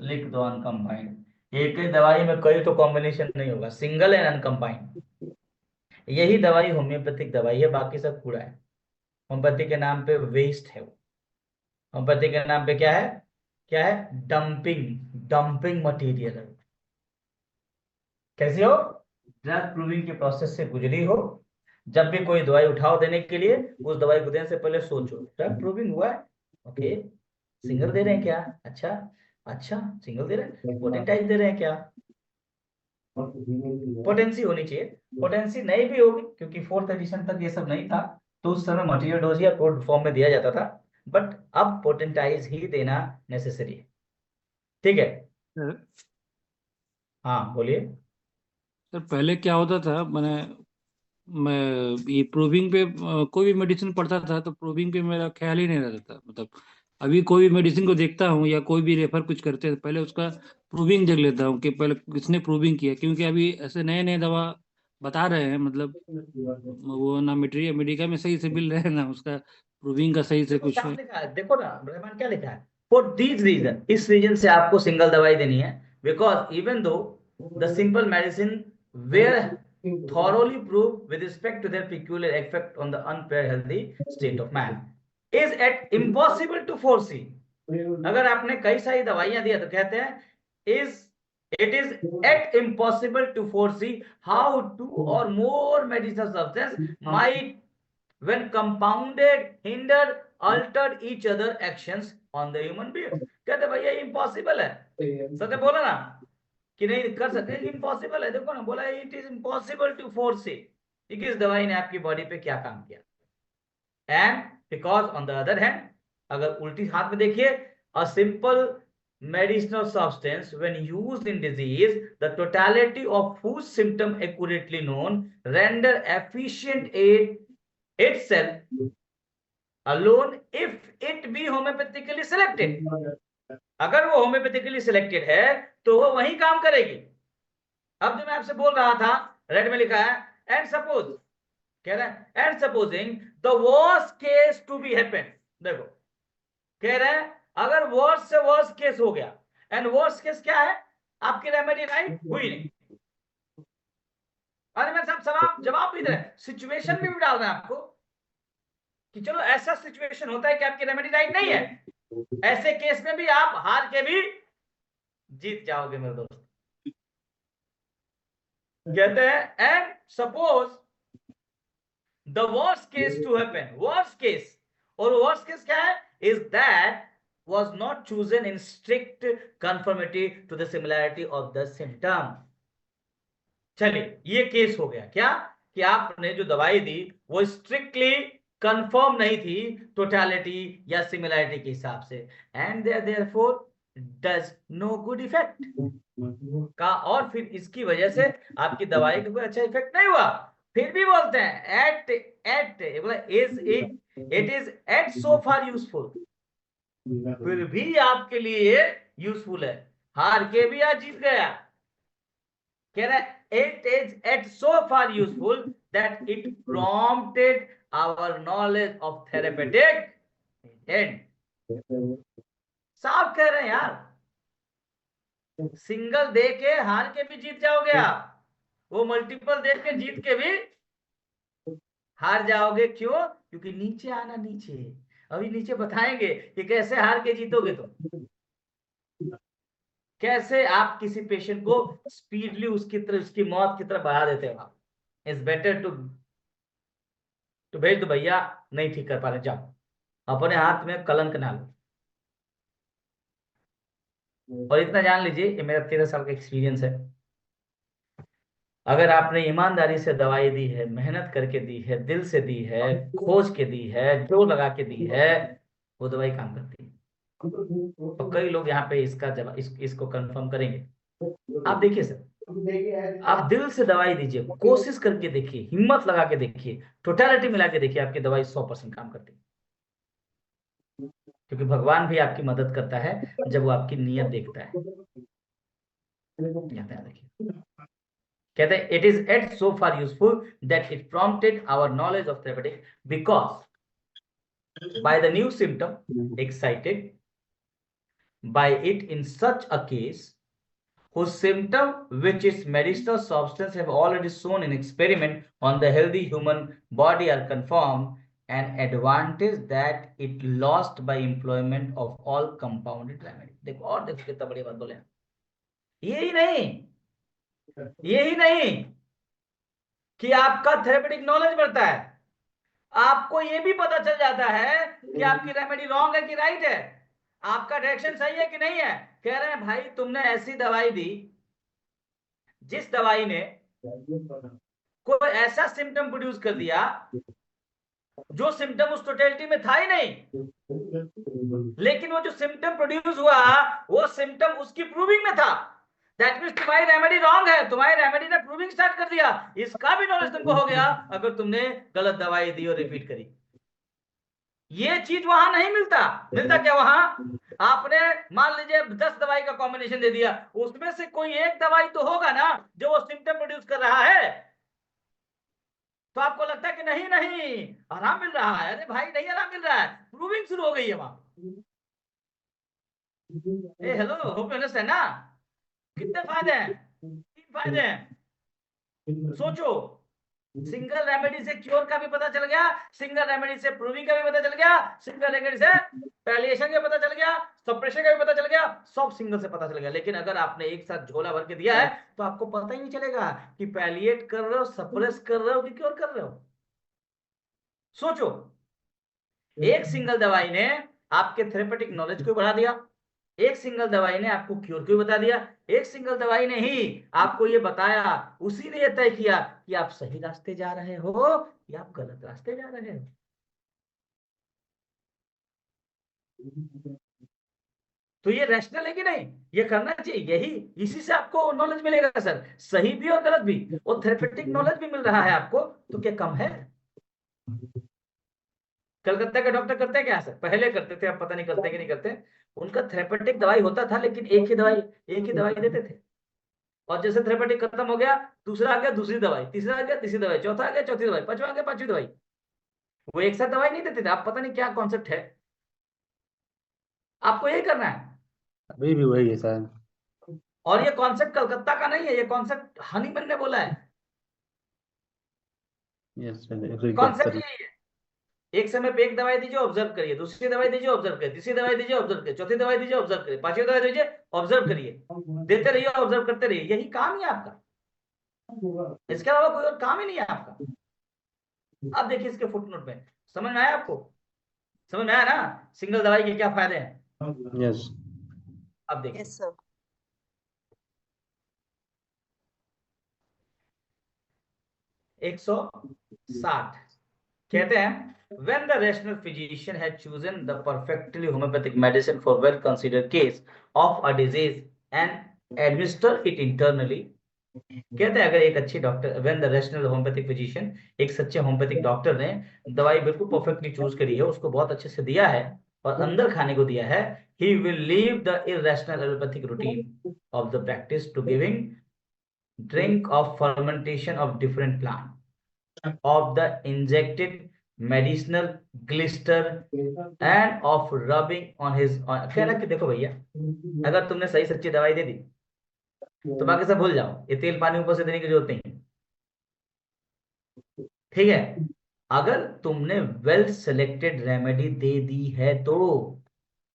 लिख दो अनकम्बाइंड। एक ही दवाई में कई तो कॉम्बिनेशन नहीं होगा, सिंगल एंड अनकम्बाइंड, यही दवाई होम्योपैथिक दवाई है, बाकी सब कूड़ा है, होम्योपैथी के नाम पे वेस्ट है वो। होम्योपैथी के नाम पे क्या है डंपिंग मटेरियल है। कैसी हो? ड्रग प्रूविंग के प्रोसेस से गुजरी हो। जब भी कोई दवाई उठाओ देने के लिए, उस दवाई को देने से पहले सोचो ड्रग प्रूविंग हुआ है, ओके, सिंगल दे रहे हैं क्या, अच्छा सिंगल दे रहे हैं, पोटेंटाइज दे रहे हैं क्या, पोटेंसी होनी चाहिए। पोटेंसी नहीं भी होगी क्योंकि 4th एडिशन तक ये सब नहीं था, तो उस समय मटेरियल डोज या कोड फॉर्म में दिया जाता था, बट अब पोटेंटाइज ही देना नेसेसरी है। ठीक है, सर हाँ बोलिए। सर, पहले क्या होता था, मैं ये प्रूविंग पे कोई भी मेडिसिन पढ़ता था तो प्रूविंग पे मेरा ख्याल ही नहीं रहता था। मतलब अभी कोई भी मेडिसिन को देखता हूँ या कोई भी रेफर कुछ करते हैं, पहले उसका प्रूविंग देख लेता हूँ कि पहले किसने प्रूविंग किया, क्योंकि अभी ऐसे नए नए दवा बता रहे हैं, मतलब वो ना मटेरियल मेडिका में सही से मिल रहे हैं, ना उसका प्रूविंग का सही से देखो कुछ क्या लिखा है, देखो ना रहमान क्या लिखा है, फॉर दीज रीजन, इस रीजन से आपको सिंगल दवाई देनी है, because even though the simple medicine were thoroughly proved with respect to their peculiar effect on the unpaired healthy state of man is at impossible to foresee। अगर आपने कई सारी दवाइयां दिया तो कहते हैं it is at impossible to foresee how two or more medicinal substances might when compounded hinder altered each other actions on the human being। कहते भैया इम्पॉसिबल है, सच बोला ना कि नहीं कर सकते, इम्पॉसिबल है। देखो ना बोला it is impossible to foresee कि किस दवाई ने आपकी बॉडी पे क्या काम किया। And because on the other hand, अगर उल्टी हाथ में देखिए, a simple medicinal substance when used in disease the totality of whose symptom accurately known render efficient aid itself alone if it be homeopathically selected। अगर वो होम्योपैथिकली सिलेक्टेड है तो वो वही काम करेगी। अब जो मैं आपसे बोल रहा था, रेड में लिखा है एंड सपोज, कह रहा है and supposing the worst case to be happen. देखो कह रहे हैं अगर वर्स्ट से वर्स्ट केस हो गया, एंड वर्स्ट केस क्या है, आपकी रेमेडी राइट हुई नहीं। अरे मैं सब सवाल जवाब भी दे रहे, सिचुएशन में भी डाल रहे हैं आपको कि चलो ऐसा सिचुएशन होता है कि आपकी रेमेडी राइट नहीं है, ऐसे केस में भी आप हार के भी जीत जाओगे मेरे दोस्त। कहते हैं and suppose the worst case to happen, worst case, और वर्स्ट केस क्या है, is that was not chosen in strict conformity to the similarity of the symptom। चलिए ये केस हो गया क्या कि आपने जो दवाई दी वो स्ट्रिक्टली कंफर्म नहीं थी टोटलिटी या सिमिलैरिटी के हिसाब से, and therefore does no good effect का, और फिर इसकी वजह से आपकी दवाई का कोई अच्छा इफेक्ट नहीं हुआ। फिर भी बोलते हैं it is at so far useful, फिर भी आपके लिए यूजफुल है, हार के भी आज जीत गया। कह रहा है it is at so far useful that it prompted our knowledge of therapeutic end। साफ कह रहे हैं यार, सिंगल दे के हार के भी जीत जाओगे आप, वो मल्टीपल दे के जीत के भी हार जाओगे। क्यों? क्योंकि नीचे आना, नीचे अभी नीचे बताएंगे कि कैसे हार के जीतोगे तुम, कैसे आप किसी पेशेंट को स्पीडली उसकी मौत की तरफ बढ़ा देते हो आप। इट्स बेटर टू भेज दो भैया, नहीं ठीक कर पा रहे, जाओ, अपने हाथ में कलंक ना लो। और इतना जान लीजिए, ये मेरा 13 साल का एक्सपीरियंस है, अगर आपने ईमानदारी से दवाई दी है, मेहनत करके दी है, दिल से दी है, खोज के दी है, जो लगा के दी है, वो दवाई काम करती है। तो कई लोग यहाँ पे इसका जवाब इसको कंफर्म करेंगे। आप देखिए सर, आप दिल से दवाई दीजिए, कोशिश करके देखिए, हिम्मत लगा के देखिए, टोटलिटी मिला के देखिए, आपकी दवाई 100% काम करती है। क्योंकि भगवान भी आपकी मदद करता है जब वो आपकी नीयत देखता है। देखिए कहते हैं it is at so far useful that it prompted our knowledge of therapeutic because by the new symptom excited by it in such a case whose symptom which its medicinal substance have already shown in experiment on the healthy human body are confirmed an advantage that it lost by employment of all compounded remedy. देखो और देखो कितना बड़ी बात बोले। यही नहीं कि आपका थेरेपेटिक नॉलेज बढ़ता है, आपको ये भी पता चल जाता है कि आपकी रेमेडी रॉन्ग है कि राइट है, आपका डायरेक्शन सही है कि नहीं है। कह रहे हैं भाई तुमने ऐसी दवाई दी जिस दवाई ने कोई ऐसा सिम्टम प्रोड्यूस कर दिया जो सिम्टम उस टोटलिटी में था ही नहीं, लेकिन वो जो सिम्टम प्रोड्यूस हुआ वो सिम्टम उसकी प्रूविंग में था। दैट मींस तुम्हारी रेमेडी रॉन्ग है, तुम्हारी रेमेडी ने प्रूविंग स्टार्ट कर दिया। इसका भी नॉलेज तुमको हो गया अगर तुमने गलत दवाई दी और रिपीट करी। ये चीज वहां नहीं मिलता क्या वहां आपने मान लीजिए 10 दवाई का कॉम्बिनेशन दे दिया, उसमें से कोई एक दवाई तो होगा ना जो वो सिम्टम प्रोड्यूस कर रहा है, तो आपको लगता है कि नहीं आराम मिल रहा है। अरे भाई नहीं आराम मिल रहा है, प्रूविंग शुरू हो गई है वहां। हेलो होप यू अंडरस्टैंड ना। कितने फायदे हैं? 3 फायदे हैं। सोचो, सिंगल रेमेडी से क्योर का भी पता चल गया, सिंगल रेमेडी से प्रूविंग का भी पता चल गया, सिंगल रेमेडी से पैलिएशन का पता चल गया, सप्रेशन का भी पता चल गया, सब सिंगल से पता चल गया। लेकिन अगर आपने एक साथ झोला भर के दिया है तो आपको पता ही नहीं चलेगा कि पैलिएट कर रहे हो, सप्रेस कर रहे हो कि क्योर कर रहे हो। सोचो, एक सिंगल दवाई ने आपके थेरेपेटिक नॉलेज को बढ़ा दिया, एक सिंगल दवाई ने आपको क्योर को बता दिया, एक सिंगल दवाई ने ही आपको ये बताया, उसी ने ये तय किया कि आप सही रास्ते जा रहे हो या आप गलत रास्ते जा रहे हो। तो ये रैशनल है कि नहीं? ये करना चाहिए, यही इसी से आपको नॉलेज मिलेगा सर, सही भी और गलत भी, और थेरेपेटिक नॉलेज भी मिल रहा है आपको, तो क्या कम है? कलकत्ता के डॉक्टर करते हैं क्या सर? पहले करते थे, अब पता नहीं करते कि नहीं करते। उनका थेरेपेटिक दवाई होता था लेकिन एक ही दवाई देते थे, और जैसे थेरेपेटिक खत्म हो गया दूसरा आ गया दूसरी दवाई, तीसरा आ गया तीसरी दवाई, चौथा आ गया चौथी दवाई, पांचवा आ गया पांचवी दवाई। वो एक साथ दवाई नहीं देते थे। आप पता नहीं क्या कॉन्सेप्ट है, आपको यही करना है। अभी भी वही है शायद। और ये कॉन्सेप्ट कलकत्ता का नहीं है, ये कॉन्सेप्ट हनीमन ने बोला है। यस सर, एग्री कॉन्सेप्ट करता यही है, एक समय पे एक दवाई दीजिए ऑब्जर्व करिए, दूसरी दवाई दीजिए ऑब्जर्व करिए, तीसरी दवाई दीजिए ऑब्जर्व करिए, चौथी दवाई दीजिए ऑब्जर्व करिए, पांचवी दवाई दीजिए ऑब्जर्व करिए, देते रहिए ऑब्जर्व करते रहिए। यही काम ही है आपका, इसके अलावा कोई और काम ही नहीं है आपका। अब देखिए इसके फुटनोट में, समझ में आया आपको? समझ में आया ना सिंगल दवाई के क्या फायदे हैं? यस। अब देखिए यस सर। 160 कहते हैं, when the rational physician had chosen the perfectly homeopathic medicine for well considered case of a disease and administer it internally, कहते हैं अगर एक अच्छी doctor, when the rational homeopathic physician, एक सच्चे होम्योपैथिक डॉक्टर ने दवाई बिल्कुल परफेक्टली चूज करी है, उसको बहुत अच्छे से दिया है और अंदर खाने को दिया है, he will leave the irrational allopathic routine of the practice to giving drink of fermentation of different plant of the injected medicinal blister and of rubbing on his कह रहा कि देखो भैया, अगर तुमने सही सच्ची दवाई दे दी तो बाकी सब भूल जाओ, ये तेल पानी ऊपर से देने की जरूरत नहीं, ठीक है। अगर तुमने वेल सेलेक्टेड रेमेडी दे दी है तो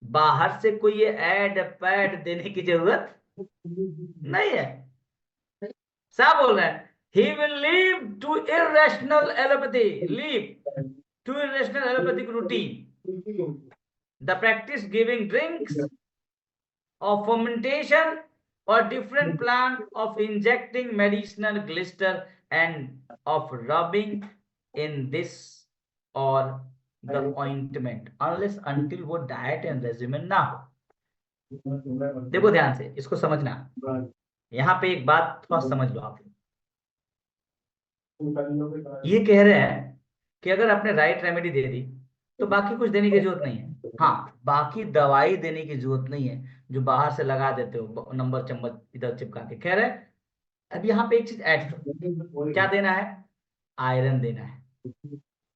बाहर से कोई ये एड पैड देने की जरूरत नहीं है। साहब बोल रहे हैं, he will leave to irrational allopathic routine the practice giving drinks of fermentation or different plant of injecting medicinal blister and of rubbing in this or the ointment unless until वो diet and regimen ना हो। देखो ध्यान से इसको समझना, यहाँ पे एक बात थोड़ा समझ लो आप। ये कह रहे हैं कि अगर आपने राइट रेमेडी दे दी तो बाकी कुछ देने की जरूरत नहीं है। हाँ, बाकी दवाई देने की जरूरत नहीं है जो बाहर से लगा देते हो नंबर चम्मच इधर चिपका के। कह रहे हैं अब यहाँ पे एक चीज ऐड करो, क्या देना है? आयरन देना है,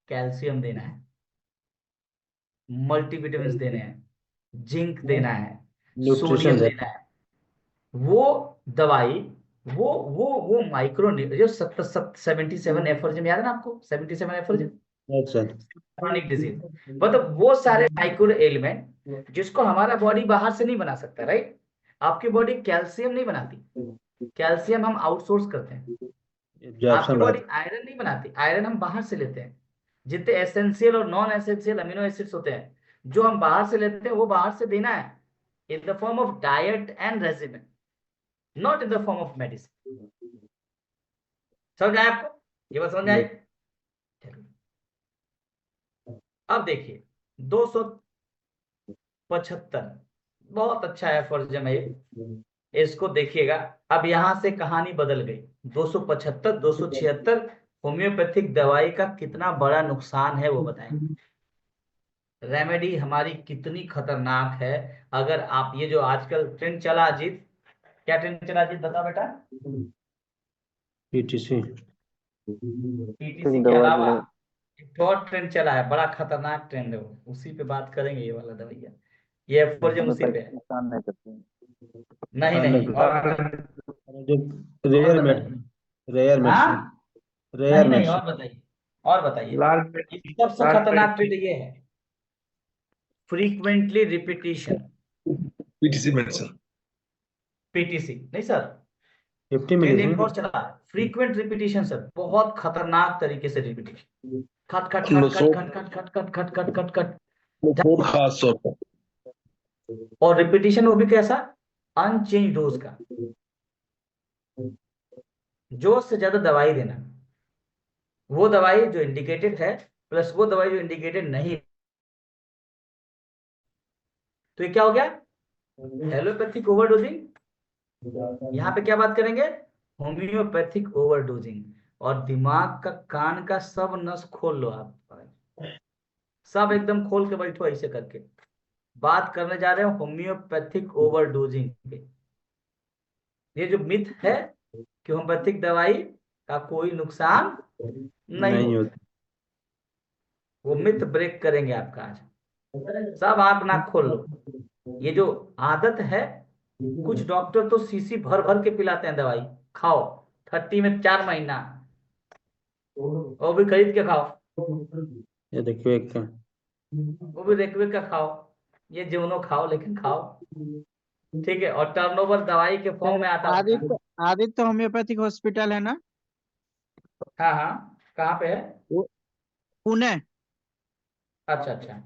कैल्शियम देना है, मल्टीविटामिन देने हैं, जिंक देना है, सोडियम देना है। वो दवाई वो माइक्रो जो 77 एफर्जन याद है ना आपको? 77 एफर्जन अच्छा। क्रॉनिक डिजीज, मतलब वो सारे माइक्रो एलिमेंट जिसको हमारा बॉडी बाहर से नहीं बना सकता, राइट। आपकी बॉडी कैल्शियम नहीं बनाती, कैल्शियम हम आउटसोर्स करते हैं। आपकी एब्जॉर्प्शन बॉडी बहुत। आयरन नहीं बनाती, आयरन हम बाहर से लेते हैं। जितने एसेंशियल और नॉन एसेंशियल अमीनो एसिड्स होते हैं जो हम बाहर से लेते हैं, वो बाहर से देना है in the form of diet and regiment, not in the form of medicine. समझ आया आपको? ये बात समझ आई? चलिए अब देखिए 275, बहुत अच्छा एफर्जम है ये, इसको देखिएगा। अब यहां से कहानी बदल गई। 275, 276 होम्योपैथिक दवाई का कितना बड़ा नुकसान है वो बताएंगे। रेमेडी हमारी कितनी खतरनाक है। अगर आप ये जो आजकल ट्रेंड चला, अजीत, क्या ट्रेंड चला अजीत, बता बेटा। पीटीसी। पीटीसी के दवा अलावा ले- एक और ट्रेंड चला है, बड़ा खतरनाक ट्रेंड है वो, उसी पे बात करेंगे। ये वाला दवाइया, ये एफर्जम उसी पे है। नुकसान नहीं करती। नहीं नहीं, और बताइए, जो और रेयर बताइए। रेयर मेडिसिन, हाँ रेयर नहीं नहीं, और मेडिसिन। बताइए, और बताइए। इस सबसे खतरनाक ट्रेंड ये है, frequently repetition. PTC medicine. PTC नहीं सर, 50 ट्रेंड मिलीज एक और चला, फ्रीक्वेंट रिपीटिशन सर, बहुत खतरनाक तरीके से रिपीटिशन, खट खट खट लोसो खट खट खट खट खट खट खट खट लोसोर खास तौर पर। और रिपीटिशन वो भी कैसा, अनचेंज डोज का। जोश से ज्यादा दवाई देना, वो दवाई जो इंडिकेटेड है प्लस वो दवाई जो इंडिकेटेड नहीं। तो ये क्या हो गया, एलोपैथिक ओवरडोजिंग। यहाँ पे क्या बात करेंगे, होम्योपैथिक ओवरडोजिंग। और दिमाग का, कान का सब नस खोल लो आप, सब एकदम खोल के बैठो ऐसे करके। बात करने जा रहे हैं होम्योपैथिक ओवरडोजिंग पे। ये जो मिथ है कि होम्योपैथिक दवाई का कोई नुकसान नहीं नहीं होता, होती। वो मिथ ब्रेक करेंगे आपका आज। सब आंख नाक खोल लो। ये जो आदत है, कुछ डॉक्टर तो शीशी भर भर के पिलाते हैं दवाई, खाओ 30 में 4 महीना, वो भी खरीद के खाओ, ये देखिए एक वो भी रेकवे का खाओ, ये जीवनो खाओ, लेकिन खाओ, ठीक है। और टर्नओवर दवाई के फॉर्म में आता है उसका। आदित्य आदित्य होम्योपैथिक हॉस्पिटल है ना, हाँ हाँ, कहाँ पे है? वो पुणे। अच्छा अच्छा,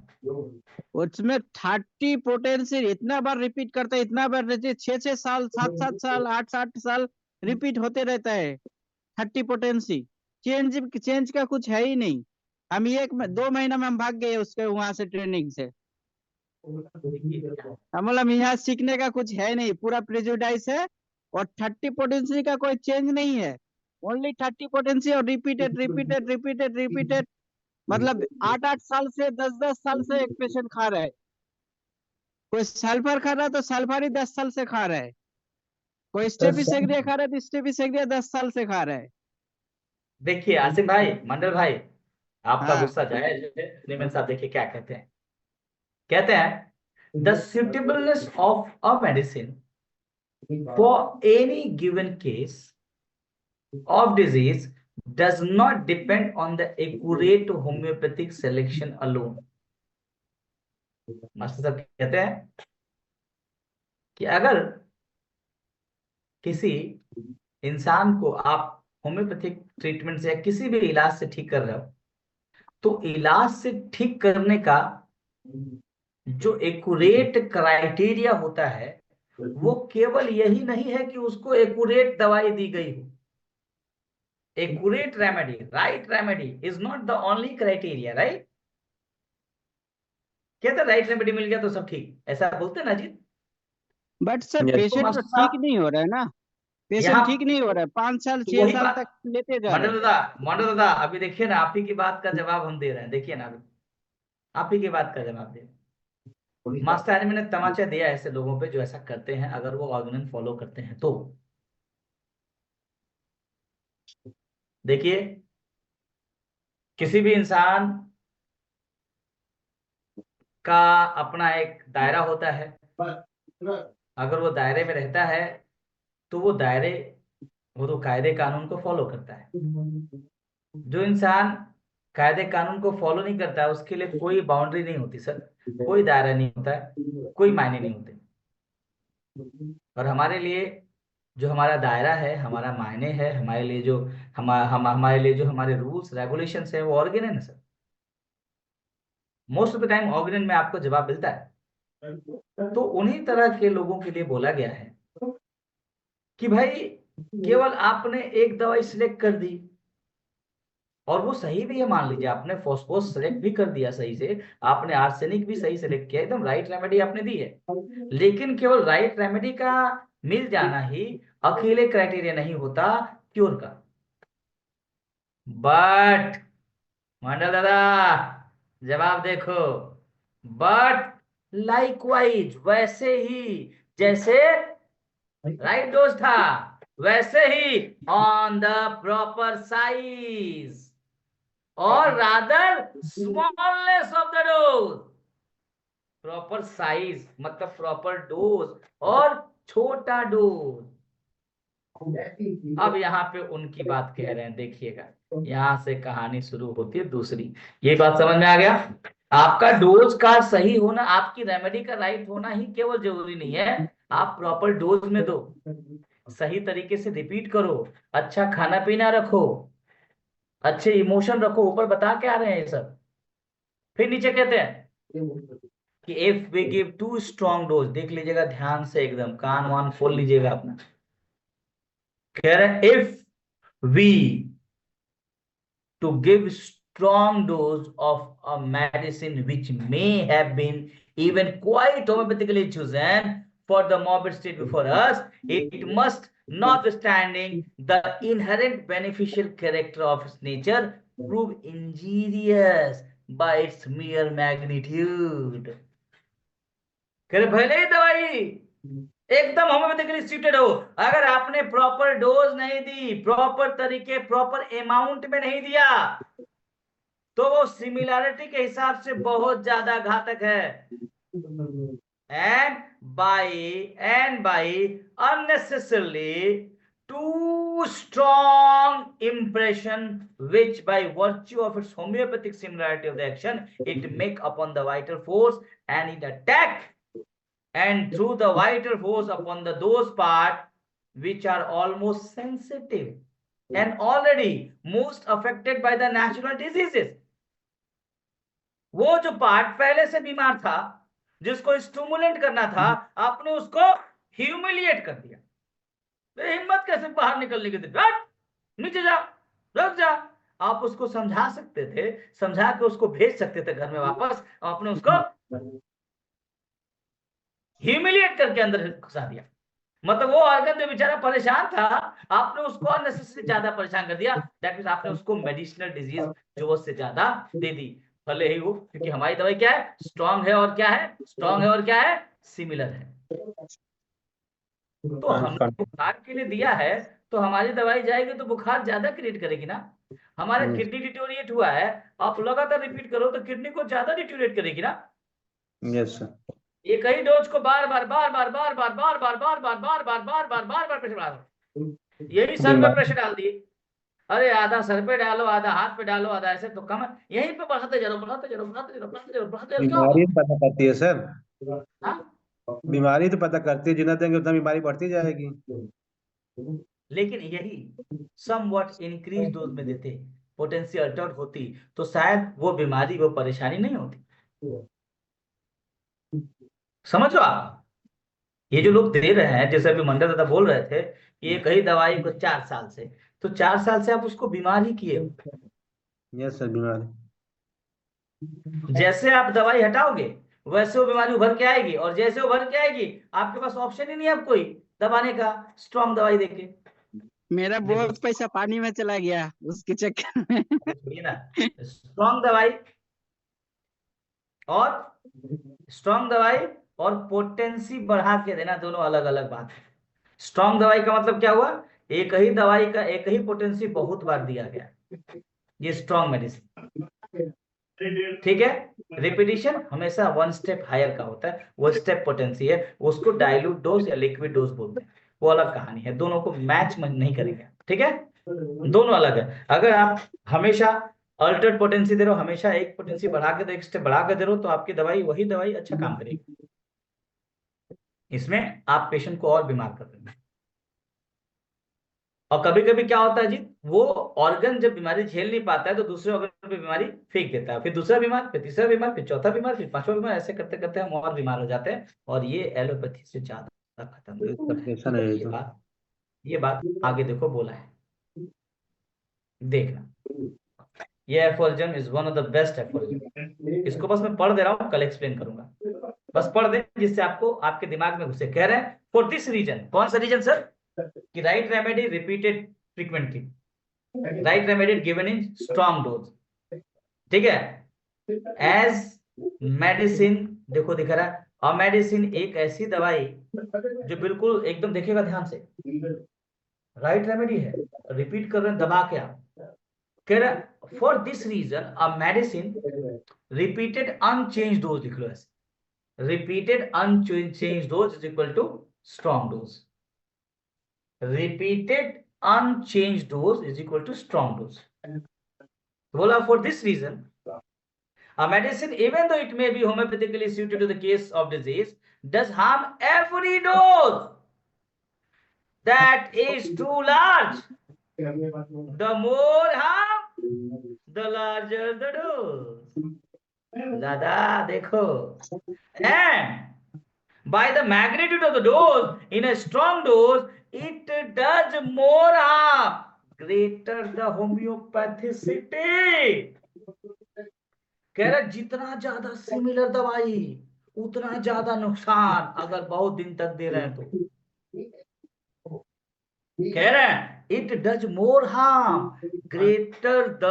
उसमें 30 पोटेंसी इतना बार रिपीट करता है, इतना बार रहते 6 साल 7 साल 8 साल रिपीट होते रहता है। 30 पोटेंसी चेंज चेंज का कुछ है ही नहीं। हम 2 महीना में हम भाग गए उसके वहां से ट्रेनिंग से। हम बोला यहाँ सीखने का कुछ है नहीं, पूरा प्रेजुडाइज है। और 30 पोटेंसी का कोई चेंज नहीं है, ओनली 30 पोटेंसी और रिपीटेड रिपीटेड रिपीटेड रिपीटेड। मतलब 8 8 साल से 10 10 साल से एक पेशेंट खा रहा है। कोई सल्फर खा रहा है तो सल्फर ही 10 साल से खा रहा है। कोई स्टेपिसेग्रिया खा रहा है तो स्टेपिसेग्रिया 10 साल से खा रहा है। देखिए आसिफ भाई, मंडल भाई, आपका हाँ गुस्सा जायज है। निमन साहब देखिए क्या कहते हैं, कहते हैं the suitableness of a medicine for any given case of disease does not depend on the accurate homeopathic selection alone। Master साहब कहते हैं कि अगर किसी इंसान को आप होम्योपैथिक ट्रीटमेंट से या किसी भी इलाज से ठीक कर रहे हो, तो इलाज से ठीक करने का जो एक्यूरेट क्राइटेरिया होता है, वो केवल यही नहीं है कि उसको एक्यूरेट दवाई दी गई हो। Accurate remedy, right remedy is not the only criteria, right. कहते राइट रेमेडी मिल गया तो सब ठीक, ऐसा बोलते ना जी। But sir Yes. पेशेंट तो मास्टर ठीक साहब, नहीं हो रहा है ना, पेशेंट यहाँ ठीक नहीं हो रहा है, 5 साल तो 6 वही साल बात, तक लेते जा रहे हैं। मंडल दादा अभी देखिए ना, आप ही की बात का जवाब हम दे रहे हैं। देखिए ना, अभी आप ही की बात का जवाब दे रहे हैं। मास्टर आर्मी ने तमाचा दिया ऐसे लोगों पे जो ऐसा करते हैं, अगर वो ऑर्गेनाइज फॉलो करते हैं तो। देखिए, किसी भी इंसान का अपना एक दायरा होता है। अगर वो दायरे में रहता है तो वो तो कायदे कानून को फॉलो करता है। जो इंसान कायदे कानून को फॉलो नहीं करता है, उसके लिए कोई बाउंड्री नहीं होती सर, कोई दायरा नहीं होता है, कोई मायने नहीं होते। और हमारे लिए जो हमारा दायरा है, हमारा मायने है, हमारे लिए जो हमारे लिए जो हमारे रूल्स रेगुलेशंस है, वो ऑर्गेन है ना sir. Most of the time organ में आपको जवाब मिलता है। तो उन्हीं तरह के लोगों के लिए बोला गया है कि भाई केवल आपने एक दवाई सिलेक्ट कर दी, और वो सही भी है, मान लीजिए आपने फॉस्फोरस सेलेक्ट भी कर दिया सही से, आपने आर्सेनिक भी सही सेलेक्ट किया, एकदम राइट रेमेडी आपने दी है, लेकिन केवल राइट रेमेडी का मिल जाना ही अकेले क्राइटेरिया नहीं होता क्योर का। बट मंडल दादा जवाब देखो, बट लाइकवाइज वैसे ही जैसे राइट डोज था, वैसे ही ऑन द प्रॉपर साइज और rather smallness of the dose. Proper size मतलब प्रॉपर डोज और छोटा डोज। अब यहाँ पे उनकी बात कह रहे हैं, देखिएगा यहाँ से कहानी शुरू होती है दूसरी। ये बात समझ में आ गया? आपका डोज का सही होना, आपकी रेमेडी का राइट होना ही केवल जरूरी नहीं है, आप प्रॉपर डोज में दो, सही तरीके से रिपीट करो, अच्छा खाना पीना रखो, अच्छे इमोशन रखो। ऊपर बता के आ रहे हैं ये सब। फिर नीचे कहते हैं कि if we give too strong dose, देख लीजिएगा ध्यान से, एकदम कान वान खोल लीजिएगा अपना। कह रहे if we too give strong dose of a medicine which may have been even quite homeopathically chosen for the morbid state before us, it must, notwithstanding the inherent beneficial character of its nature, prove injurious by its mere magnitude. करे भले ही दवाई एकदम होम्योपैथिकली सूटेड हो, अगर आपने प्रॉपर डोज नहीं दी, प्रॉपर तरीके, प्रॉपर अमाउंट में नहीं दिया, तो वो सिमिलैरिटी के हिसाब से बहुत ज्यादा घातक है। And by unnecessarily too strong impression which by virtue of its homeopathic similarity of the action it make upon the vital force, and it attack and through the vital force upon those parts which are almost sensitive and already most affected by the natural diseases. वो जो पार्ट पहले से बीमार था, जिसको स्टिमुलेट करना था, आपने उसको ह्यूमिलिएट कर दिया। तो हिम्मत कैसे बाहर निकलने की? नीचे जा, रुक जा। आप उसको समझा सकते थे, समझा के उसको भेज सकते थे घर में वापस, आपने उसको ह्यूमिलिएट करके अंदर घुसा दिया। मतलब वो ऑर्गन जो बेचारा परेशान था, आपने उसको अननेसेसरी ज्यादा परेशान कर दिया। दैट मींस आपने उसको मेडिसिनल डिजीज जरूरत से ज्यादा दे दी, भले ही हो, क्योंकि हमारी दवाई क्या है? स्ट्रांग है, और क्या है? स्ट्रांग है और क्या है? सिमिलर है। तो हमने बुखार के लिए दिया है, तो हमारी दवाई जाएगी तो बुखार ज्यादा क्रिएट करेगी ना। हमारा किडनी डिटोरिएट हुआ है, आप लगातार रिपीट करो तो किडनी को ज्यादा डिटोरिएट करेगी ना। Yes sir. एक ही डोज को बार बार प्रेशर डाल, यही सर पे प्रेशर डाल दिए, अरे आधा सर पे डालो, आधा हाथ पे डालो, आधा ऐसे, तो कम है, यहीं पे बढ़ाते जाओ। बीमारी पता करती है सर, बीमारी तो पता करती है, जितना देंगे उतना बीमारी बढ़ती जाएगी। लेकिन यही समवट इंक्रीज डोज में देते, पोटेंशियल अल्टर्ड होती, तो शायद वो बीमारी, वो परेशानी नहीं होती। समझ लो आप, ये जो लोग दे रहे हैं, जैसे अभी मंडल दादा बोल रहे थे कि एक ही दवाई को 4 साल से, तो 4 साल से आप उसको बीमार ही किए। यस सर, बीमारी जैसे आप दवाई हटाओगे वैसे वो बीमारी उभर के आएगी, और जैसे उभर के आएगी आपके पास ऑप्शन ही नहीं है अब कोई दबाने का, स्ट्रॉन्ग दवाई देके। मेरा बहुत पैसा पानी में चला गया उसके चक्कर में। स्ट्रॉन्ग दवाई और पोटेंसी बढ़ा के देना, दोनों अलग अलग बात है। स्ट्रॉन्ग दवाई का मतलब क्या हुआ? एक ही दवाई का एक ही पोटेंसी बहुत बार दिया गया, ये स्ट्रॉन्ग मेडिसिन, ठीक है। रिपीटिशन हमेशा 1 स्टेप हायर का होता है, वो स्टेप पोटेंसी है, उसको डाइल्यूट डोज या लिक्विड डोज बोलते हैं, वो अलग कहानी है, दोनों को मैच नहीं करेंगे, ठीक है, दोनों अलग है। अगर आप हमेशा अल्टर्ड पोटेंसी दे रहे हो, हमेशा एक पोटेंसी बढ़ा के दो, एक स्टेप बढ़ा के दे रहे हो, तो आपकी दवाई वही दवाई अच्छा काम करेगी। इसमें आप पेशेंट को और बीमार कर देंगे। और कभी कभी क्या होता है जी, वो ऑर्गन जब बीमारी झेल नहीं पाता है तो दूसरे ऑर्गन पे बीमारी फेंक देता है, फिर दूसरा बीमार, फिर तीसरा बीमार, फिर चौथा बीमार, फिर पांचवा बीमार, ऐसे करते करते हम और बीमार हो जाते हैं। और ये एलोपैथी से ज्यादा सफोकेशन है ये तो। ये बात आगे देखो बोला है, देखना। ये aphorism is one of the best aphorism. इसको बस मैं पढ़ दे रहा हूँ, कल एक्सप्लेन करूंगा, बस पढ़ दे जिससे आपको आपके दिमाग में घुसे। कह रहे हैं फॉर दिस रीजन, कौन सा रीजन सर? कि right remedy repeated frequently, right remedy given in strong dose, ठीक है। एज मेडिसिन, देखो दिख रहा है, और मेडिसिन एक ऐसी दवाई जो बिल्कुल एकदम, देखिएगा ध्यान से, राइट रेमेडी है, रिपीट कर रहे हैं दबा के आप। कह रहा for this reason a medicine repeated unchange dose, लिख लो ऐसे, repeated unchanged dose is equal to strong dose. Repeated unchanged dose is equal to strong dose. बोला for this reason a medicine, even though it may be homeopathically suited to the case of disease, does harm every dose that is too large. The more harm, the larger the dose. दादा देखो, and by the magnitude of the dose in a strong dose, it does more harm, greater the homeopathicity. कह रहा जितना ज्यादा सिमिलर दवाई उतना ज्यादा नुकसान, अगर बहुत दिन तक दे रहे हैं तो। कह रहे हैं it does more harm, greater the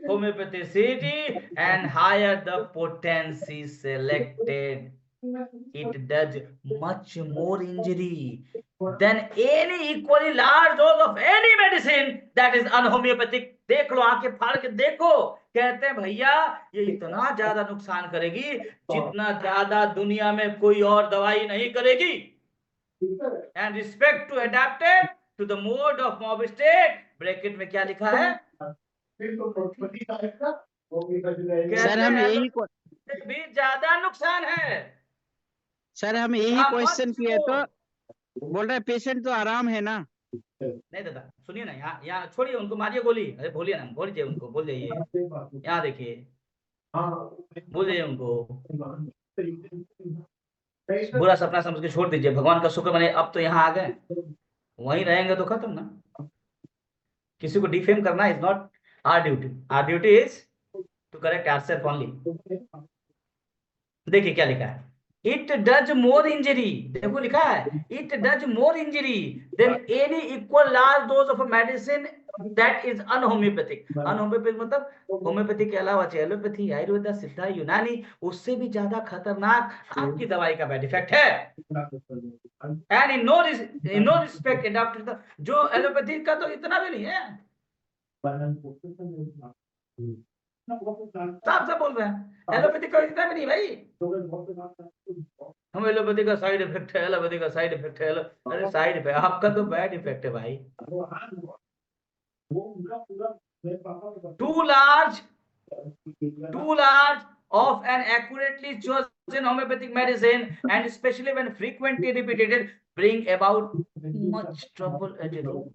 homeopathicity and higher the potency selected, it does much more injury than any equally large dose of any medicine that is unhomeopathic. देख लो, आंखें फाड़ के देखो, कहते हैं भैया ये इतना ज्यादा नुकसान करेगी जितना ज्यादा दुनिया में कोई और दवाई नहीं करेगी। And respect to adapted to the mode of mob state, bracket में क्या लिखा है? सर हम यही भी ज्यादा नुकसान है। सर हम यही क्वेश्चन किए तो बोल रहे पेशेंट तो आराम है ना। नहीं दादा सुनिए ना, यहाँ छोड़िए उनको, मारिए गोली, अरे बोलिए ना, बोल जाइए उनको, बोल जाइए, यहाँ देखिए, बोल जाइए उनको, बुरा सपना समझ के छोड़ दीजिए, भगवान का शुक्र माने अब तो यहाँ आ गए, वहीं रहेंगे तो खत्म ना। किसी को डिफेम करना is not our duty is to correct ourselves only. देखिए क्या लिखा है, it does more injury, देखो लिखा है it does more injury than any equal large dose of a medicine that is unhomeopathic. unhomeopathic मतलब होम्योपैथी के अलावा एलोपैथी, आयुर्वेदा, सिद्धा, यूनानी, उससे भी ज्यादा खतरनाक आपकी दवाई का बैड इफेक्ट है। and in no respect adapted, जो एलोपैथी का तो इतना भी नहीं है, साफ साफ बोल रहे हैं, एलोपैथी का इतना भी नहीं भाई, हम एलोपैथी का साइड इफेक्ट है, एलोपैथी का साइड इफेक्ट है, अरे साइड इफेक्ट आपका तो बैड इफेक्ट है भाई। too large of an accurately chosen homeopathic medicine, and especially when frequently repeated, bring about much trouble at a room.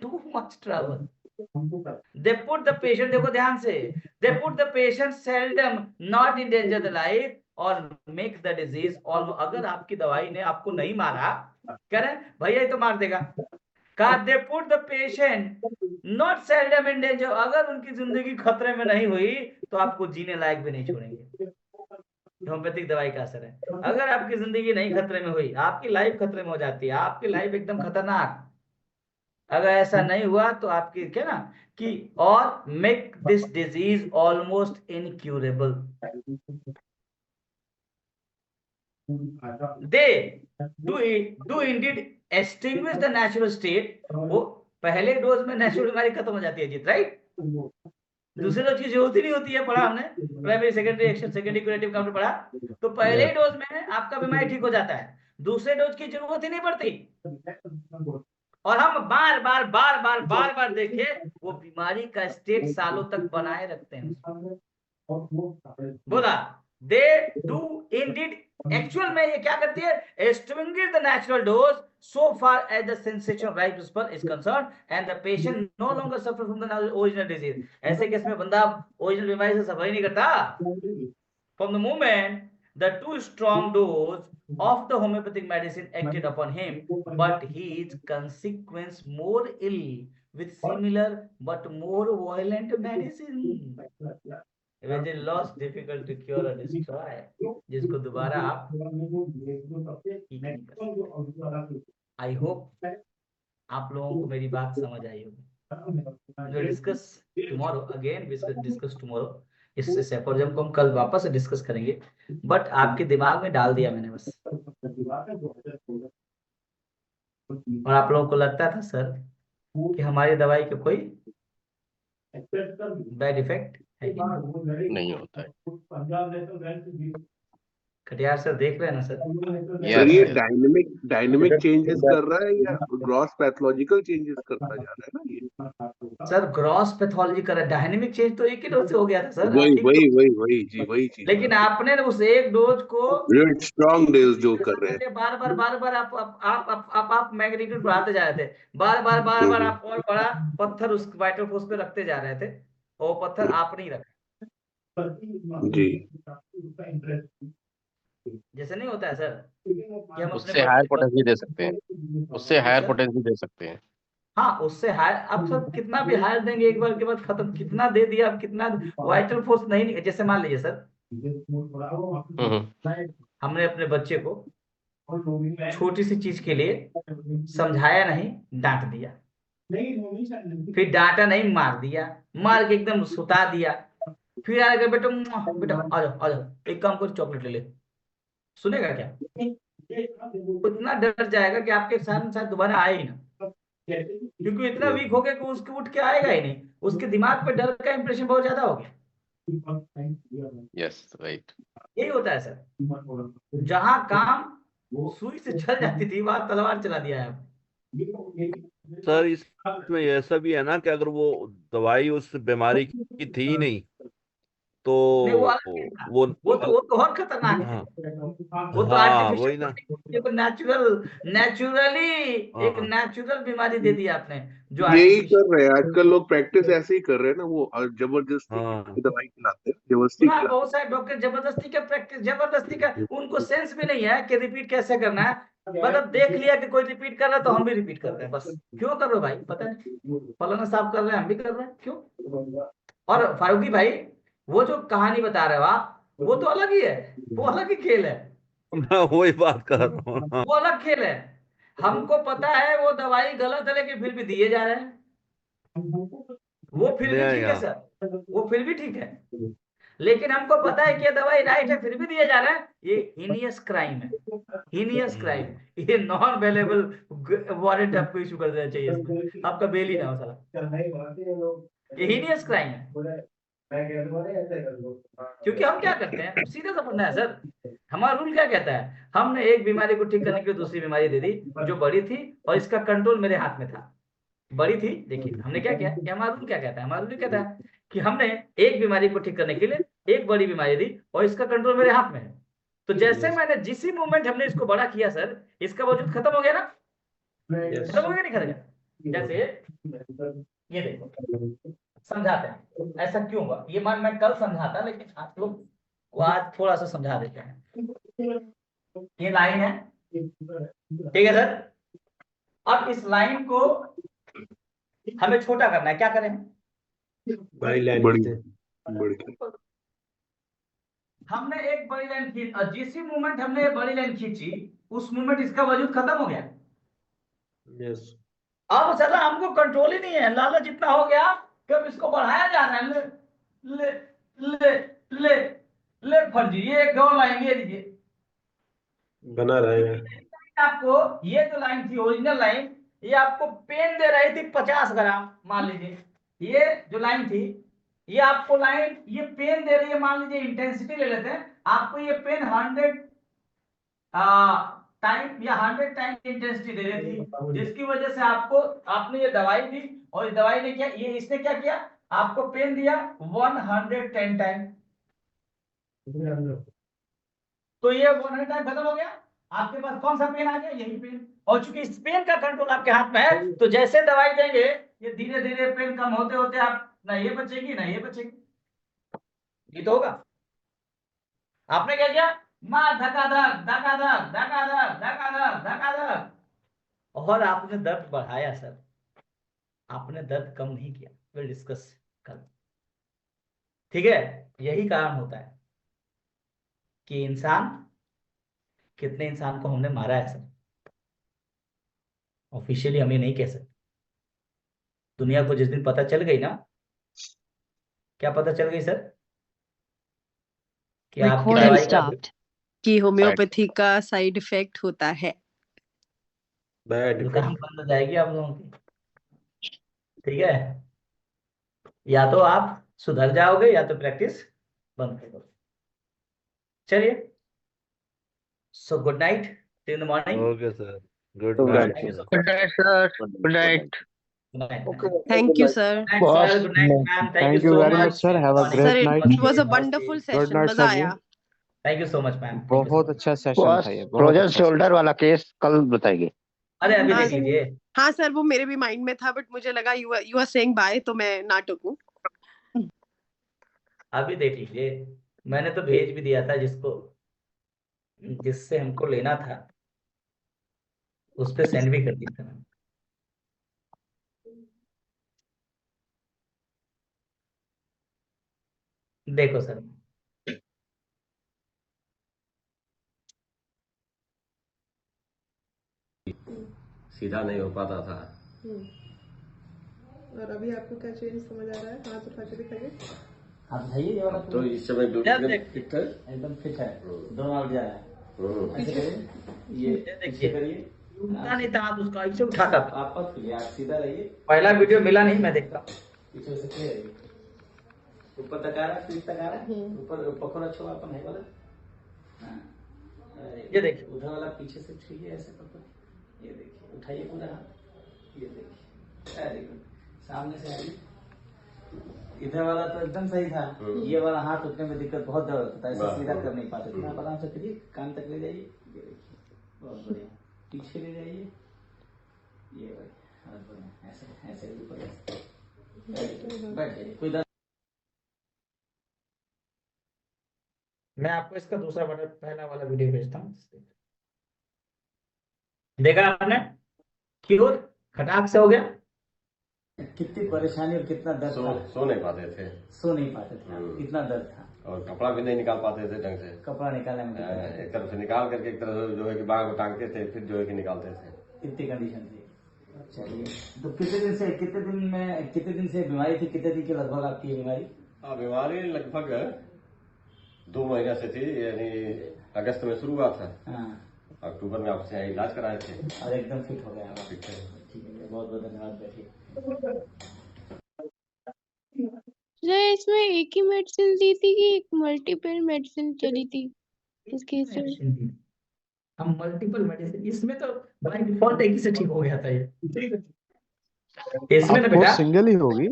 Too much trouble. They put the patient, देखो ध्यान से, they put the patient seldom not endanger the life or make the disease almost. अगर आपकी दवाई ने आपको नहीं मारा, कह रहे भैया ये तो मार देगा, कहा they put the patient not seldom in danger, अगर उनकी जिंदगी खतरे में नहीं हुई तो आपको जीने लायक भी नहीं छोड़ेंगे। होम्योपैथिक दवाई का असर है, अगर आपकी जिंदगी नहीं खतरे में हुई, आपकी लाइफ खतरे में हो जाती है, आपकी लाइफ एकदम खतरनाक। अगर ऐसा नहीं हुआ तो आपकी क्या ना कि और make this disease almost incurable. They do Indeed extinguish the natural state. वो पहले डोज में नेचुरल बीमारी खत्म हो जाती है जीत, राइट? दूसरे डोज की जरूरत ही नहीं होती है, पढ़ा हमने primary secondary action secondary curative counter पढ़ा, तो पहले ही डोज में आपका बीमारी ठीक हो जाता है, दूसरे डोज की जरूरत ही नहीं पड़ती। और हम बार बार देखे, वो बीमारी का स्टेट सालों तक बनाए रखते हैं। बोला दे डू इंडीड, एक्चुअल में ये क्या करती है, extinguish the natural dose so far as the sensation of right principle is concerned and the patient no longer suffers from the original disease। ऐसे केस में बंदा ओरिजिनल बीमारी से सफर ही नहीं करता। From the moment the too strong dose of the homeopathic medicine acted upon him, but he is consequence more ill with similar but more violent medicine, which is lost, difficult to cure or destroy, जिसको दोबारा आप ठीक नहीं कर सकते। आई होप आप लोगों को मेरी बात समझ आई होगी। Discuss tomorrow again, discuss tomorrow. इस सेफोरिज्म को हम कल वापस डिस्कस करेंगे, बट आपके दिमाग में डाल दिया मैंने बस। और आप लोगों को लगता था सर कि हमारी दवाई का कोई बैड इफेक्ट है कि नहीं होता है। खटियार सर देख रहे हैं ना सर? सर ये डायनेमिक चेंजेस कर रहा है या ग्रॉस पैथोलॉजिकल चेंजेस करता जा रहा है ना ये? सर ग्रॉस पैथोलॉजी कर रहा है, डायनेमिक चेंज तो एक ही डोज से हो गया था सर। वही चीज। लेकिन आपने उस एक डोज को स्ट्रॉन्ग डोज जो कर रहे हैं, बार आप मैग्नीट्यूड बढ़ाते जा रहे थे, बार आप और बड़ा पत्थर उस वाइटल फोर्स पे रखते जा रहे थे, और पत्थर आप नहीं रखा जी। जैसे नहीं होता है सर कि हम उससे हायर पोटेंसी दे सकते हैं, उससे हायर पोटेंसी दे सकते हैं। हाँ उससे हायर, अब सर कितना भी हायर देंगे एक बार के बाद खत्म, कितना दे दिया, अब कितना वाइटल फोर्स नहीं। जैसे मान लीजिए सर हमने अपने बच्चे को छोटी सी चीज के लिए समझाया नहीं, डांट दिया, फिर डांटा नहीं मार दिया, मार के एकदम सुता दिया, फिर आगे बेटा आ जाओ एक काम करो चॉकलेट ले ले, सुनेगा क्या? उतना डर जाएगा कि आपके साथ दोबारा आए ही ना, क्योंकि इतना वीक हो गया कि उसको उठ के आएगा ही नहीं, उसके दिमाग पे डर का इंप्रेशन बहुत ज्यादा हो गया। यस राइट, यही होता है सर, जहां काम सुई से चल जाती थी वहां तलवार चला दिया है। सर इसमें ऐसा भी है ना कि अगर वो दवाई उस बीमारी की थी ही नहीं तो वो तो और खतरनाक है। वो तो वही ना, नेचुरली एक नेचुरल बीमारी दे दी आपने, जो यही कर रहे हैं आजकल लोग, प्रैक्टिस ऐसे ही कर रहे हैं ना, वो जबरदस्ती दवाई खिलाते हैं, जबरदस्ती बहुत सारे डॉक्टर जबरदस्ती का प्रैक्टिस, जबरदस्ती का, उनको सेंस भी नहीं है कि रिपीट कैसे करना है, मतलब देख लिया कि कोई रिपीट कर रहा है तो हम भी रिपीट कर रहे हैं, बस क्यों कर रहे हो भाई, पता नहीं, फलाना साहब कर रहे हैं हम भी कर रहे हैं, क्यों? और फारूकी भाई वो जो कहानी बता रहे हो आप, वो तो अलग ही है, वो अलग ही खेल है, मैं वही बात कर रहा हूँ, वो अलग खेल है। हमको पता है वो दवाई गलत है लेकिन फिर भी दिए जा रहे हैं, वो फिर भी ठीक है सर, वो फिर भी ठीक है, लेकिन हमको पता है कि ये दवाई राइट है फिर भी दिए जा रहे हैं, ये हीनियस क्राइम है, हीनियस क्राइम, ये नॉन अवेलेबल वारंट आपको इशू कर देना चाहिए, इसमें आपका बेल ही ना हो साला, ये हीनियस क्राइम है। क्योंकि हम क्या करते हैं, सीधा सा पढ़ना है सर, हमारा रूल क्या कहता है, हमने एक बीमारी को ठीक करने के लिए दूसरी बीमारी दे दी जो बड़ी थी और इसका कंट्रोल मेरे हाथ में था, बड़ी थी, देखिए हमने क्या किया, कि हमारा रूल क्या कहता है, हमारा रूल कहता है कि हमने एक बीमारी को ठीक करने के लिए एक बड़ी बीमारी दी और इसका कंट्रोल मेरे हाथ में है, तो जैसे मैंने जिस ही मोमेंट हमने इसको बड़ा किया सर, इसका वजूद खत्म हो गया ना, खत्म हो गया नहीं खत्म? जैसे ये देखो समझाते हैं ऐसा क्यों हुआ, ये मान मैं कल समझाता लेकिन आप लोग को आज थोड़ा सा समझा देते हैं। ये लाइन है, ठीक है सर, अब इस लाइन को हमें छोटा करना है, क्या करें? बड़ी लाइन हमने एक बड़ी लाइन खींची और जिस मोमेंट हमने ये बड़ी लाइन खींची उस मोमेंट इसका वजूद खत्म हो गया। यस, अब सर हमको कंट्रोल ही नहीं है, लालच जितना हो गया कब इसको बढ़ाया जा रहा है, ले ले ले ले फर्जी, ये एक और लाइन ये लीजिए बना रहेगा आपको, ये जो लाइन थी ओरिजिनल लाइन, ये आपको पेन दे रही थी 50 ग्राम, मान लीजिए ये जो लाइन थी ये आपको लाइन ये पेन दे रही है, मान लीजिए इंटेंसिटी ले लेते हैं, आपको ये पेन टाइम या 100 टाइम इंटेंसिटी दे रही थी, जिसकी वजह से आपको आपने ये दवाई दी और इस दवाई ने क्या ये इसने क्या किया, आपको पेन दिया 110 टाइम। तो ये 100 टाइम खत्म हो गया, आपके पास कौन सा पेन आ गया, यही पेन। और चूंकि इस पेन का कंट्रोल आपके हाथ में है, तो जैसे दवाई देंगे ये धीरे धीरे पेन कम होते होते आप ना ये बचेगी ना ये बचेगी, ये तो होगा। आपने क्या किया, माँ धकाधक धकाधक धकाधक धकाधक धकाधक, और आपने दर्द बढ़ाया सर, आपने दर्द कम नहीं किया। विल डिस्कस कल, ठीक है। यही कारण होता है कि कितने इंसान को हमने मारा है सर, ऑफिशियली हम ये नहीं कह सकते। दुनिया को जिस दिन पता चल गई ना, क्या पता चल गई सर, कि आपकी Recording दवाई का stopped. कि होम्योपैथी का साइड इफेक्ट होता है। दुकान बंद हो जाएगी आप लोगों की, ठीक है। या तो आप सुधर जाओगे या तो प्रैक्टिस बंद कर दो। चलिए, so good night, see in the morning. Okay sir, good Good night. night. Good night sir, good night. Thank you sir. Good night ma'am, Thank you very much, sir. Have a sir great night. It was a wonderful Good session, night, मजा sir. आया। Thank you so much ma'am, बहुत अच्छा सेशन बॉस था ये, बहुत फ्रोजन अच्छा। शोल्डर वाला केस कल बताइए। अरे अभी हाँ देख लीजिए, हाँ सर, वो मेरे भी माइंड में था, बट मुझे लगा यू आर सेइंग बाय, तो मैं ना टूकूं। अभी देख लीजिए। मैंने तो भेज भी दिया था जिससे हमको लेना था, उस पे सेंड भी कर दिया था मैंने। देखो सर, सीधा नहीं हो पाता था। और अभी आपको क्या चेंज समझ आ रहा है? हाथ उठा के दिखाइए। आप बताइए, ये वाला तो इस समय फिट है, एकदम फिट है, दोनों आउट जा रहा है। ऐसे करिए, ये देखिए, करिए, उठा नहीं था हाथ उसका, ऐसे उठा था। आप मत फिरिए, आप सीधा रहिए। पहला वीडियो मिला नहीं, मैं देखता पीछे से क्लियर रहिए। ऊपर तक आ रहा है, पीठ तक आ रहा है, ऊपर पकड़ो, छोड़ा अपन है वाला। ये देखिए, उधर वाला पीछे से छुइए, ऐसे पकड़ो, ये देखिए, उठाइए पूरा हाथ, ये देखिए, वेरी गुड। सामने से आइए, इधर वाला तो एकदम सही था, ये वाला हाथ उठने में दिक्कत, बहुत दर्द होता है, ऐसे सीधा कर नहीं पाते थे। आप आराम से करिए, कान तक ले जाइए, ये देखिए, बहुत बढ़िया। पीछे ले जाइए, ये भाई बहुत बढ़िया, ऐसे ऐसे ऊपर बैठ जाइए, कोई दर्द। मैं आपको इसका दूसरा वाला, पहला वाला वीडियो भेजता हूँ, देखा आपने, क्यों खटाक से हो गया। कितनी परेशानी और कितना दर्द था, सो नहीं पाते थे, सो नहीं पाते थे, कितना दर्द था, और कपड़ा भी नहीं निकाल पाते थे ढंग से। कपड़ा निकालने में एक तरफ से निकाल करके एक तरफ से जो है कि बाग को टांगते थे, फिर जो है कि निकालते थे। कितनी कंडीशन थी। चलिए, तो कितने दिन से बीमारी थी, कितने दिन की लगभग आपकी बीमारी? बीमारी लगभग 2 महीने से थी, यानी अगस्त में शुरू हुआ था। हाँ, अक्टूबर में आपसे यहाँ इलाज कराए थे, और एकदम फिट हो गया। ठीक है, ठीक है, बहुत बहुत धन्यवाद, बैठिए। सर इसमें एक ही मेडिसिन दी थी कि एक मल्टीपल मेडिसिन चली थी इसके से? हम मल्टीपल मेडिसिन, इसमें तो बाय डिफॉल्ट एक ही से ठीक हो गया था ये। इसमें तो बेटा सिंगल ही होगी,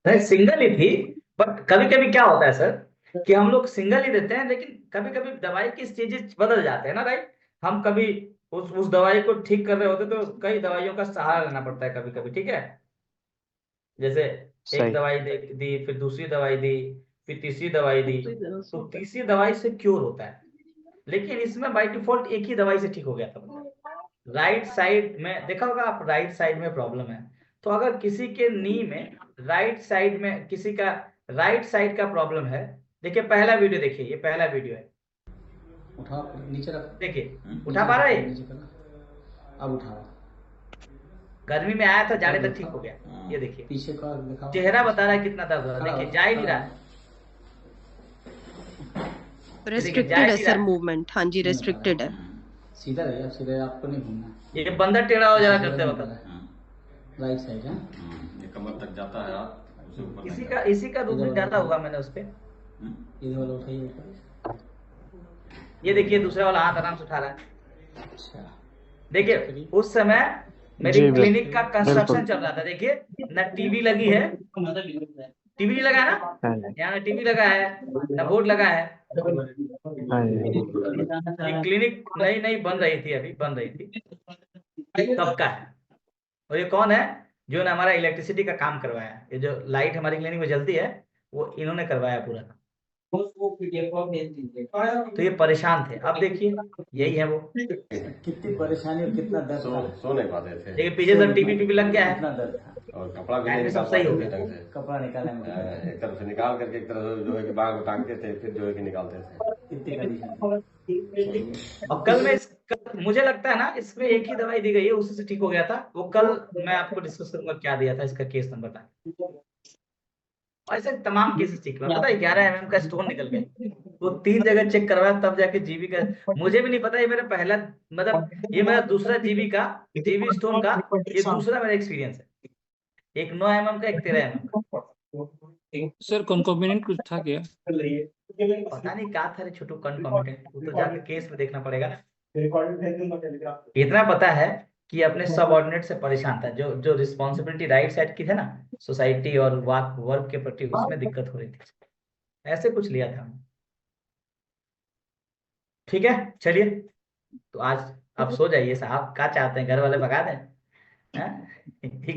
सिंगल ही थी, बट कभी कभी क्या होता है सर कि हम लोग सिंगल ही देते हैं, लेकिन कभी कभी दवाई की स्टेजेस बदल जाते हैं ना, राइट। हम कभी उस दवाई को ठीक कर रहे होते तो कई दवाइयों का सहारा लेना पड़ता है कभी कभी, ठीक है। जैसे एक दवाई दी, फिर दूसरी दवाई दी, फिर तीसरी दवाई दी, तो तीसरी दवाई से क्योर होता है। लेकिन इसमें बाय डिफॉल्ट एक ही दवाई से ठीक हो गया था। राइट साइड में देखा होगा आप, राइट साइड में प्रॉब्लम है, तो अगर किसी के नी में राइट साइड में किसी का राइट साइड का प्रॉब्लम है, देखिए पहला वीडियो देखिए, ये पहला वीडियो है, उठा नीचे रख, देखिए उठा पा रहा है, अब उठा रहा, गर्मी में आया था, जाने तक ठीक हो गया। ये देखिए पीछे का चेहरा बता रहा है कितना दर्द हो रहा है, देखिए जा ही नहीं रहा, रेस्ट्रिक्टेड है सर मूवमेंट। हाँ जी, रेस्ट्रिक्टेड है। सीधा रहिए, सीधे आपको नहीं घूमना, ये बंदर टेढ़ा हो जरा करते वक्त, राइट साइड है, ये कमर तक जाता है हाथ, उसे ऊपर इसी का दूध ज्यादा होगा, मैंने उस पे इधर वाला उठाइए, ये देखिए दूसरा वाला हाथ आराम से उठा रहा है, देखिए उस समय मेरी जी क्लिनिक का कंस्ट्रक्शन बिल्कुल। चल रहा था। देखिए ना टीवी लगी है, टीवी नहीं लगा ना, हाँ जी, यहाँ ना टीवी लगा है ना बोर्ड लगा है। हाँ जी, ये क्लिनिक नई नई बन रही थी, अभी बन रही थी, तब का है। और ये कौन है जो ने हमारा इलेक्ट्रिसिटी का काम करवाया है? ये जो लाइट हमारी क्लिनिक में जलती है वो इन्होंने करवाया पूरा। तो ये परेशान थे, अब देखिए यही है वो। कितनी परेशानी और कितना दर्द था। सो नहीं पाते थे। देखिए पीछे सब टीवी लग गया है, कितना दर्द था। और कपड़ा भी टाइम नहीं में निकाल सब सही हो पाते थे गया। ढंग से। कपड़ा निकालने में एक तरफ से निकाल करके एक तरफ से जो है कि बाहर को टांगते थे, फिर जो है कि निकालते थे। कितनी कंडीशन और कल में मुझे लगता है ना इसमें एक ही दवाई दी गई है, उसी से ठीक हो गया था वो। कल मैं आपको डिस्कस करूंगा क्या दिया था, इसका केस नंबर था। ऐसे तमाम केसेस ठीक हुआ। पता है 11 mm का स्टोन निकल गया, वो 3 जगह चेक करवाया तब जाके जीबी का। मुझे भी नहीं पता, ये मेरा पहला, मतलब ये मेरा दूसरा जीबी स्टोन का ये दूसरा मेरा एक्सपीरियंस है। एक 9 mm का, एक 13 mm का। सर कॉन्कोमिनेंट कुछ था क्या? पता नहीं क्या था रे छोटू कॉन्कॉमिनेंट, वो तो जाके केस में देखना पड़ेगा। इतना पता है कि अपने सबऑर्डिनेट से परेशान था, जो जो रिस्पॉन्सिबिलिटी राइट साइड की थे ना, सोसाइटी और वर्क के प्रति, उसमें दिक्कत हो रही थी। ऐसे कुछ लिया था। ठीक है चलिए, तो आज आप सो जाइए साहब, क्या चाहते हैं घर वाले भगा दें?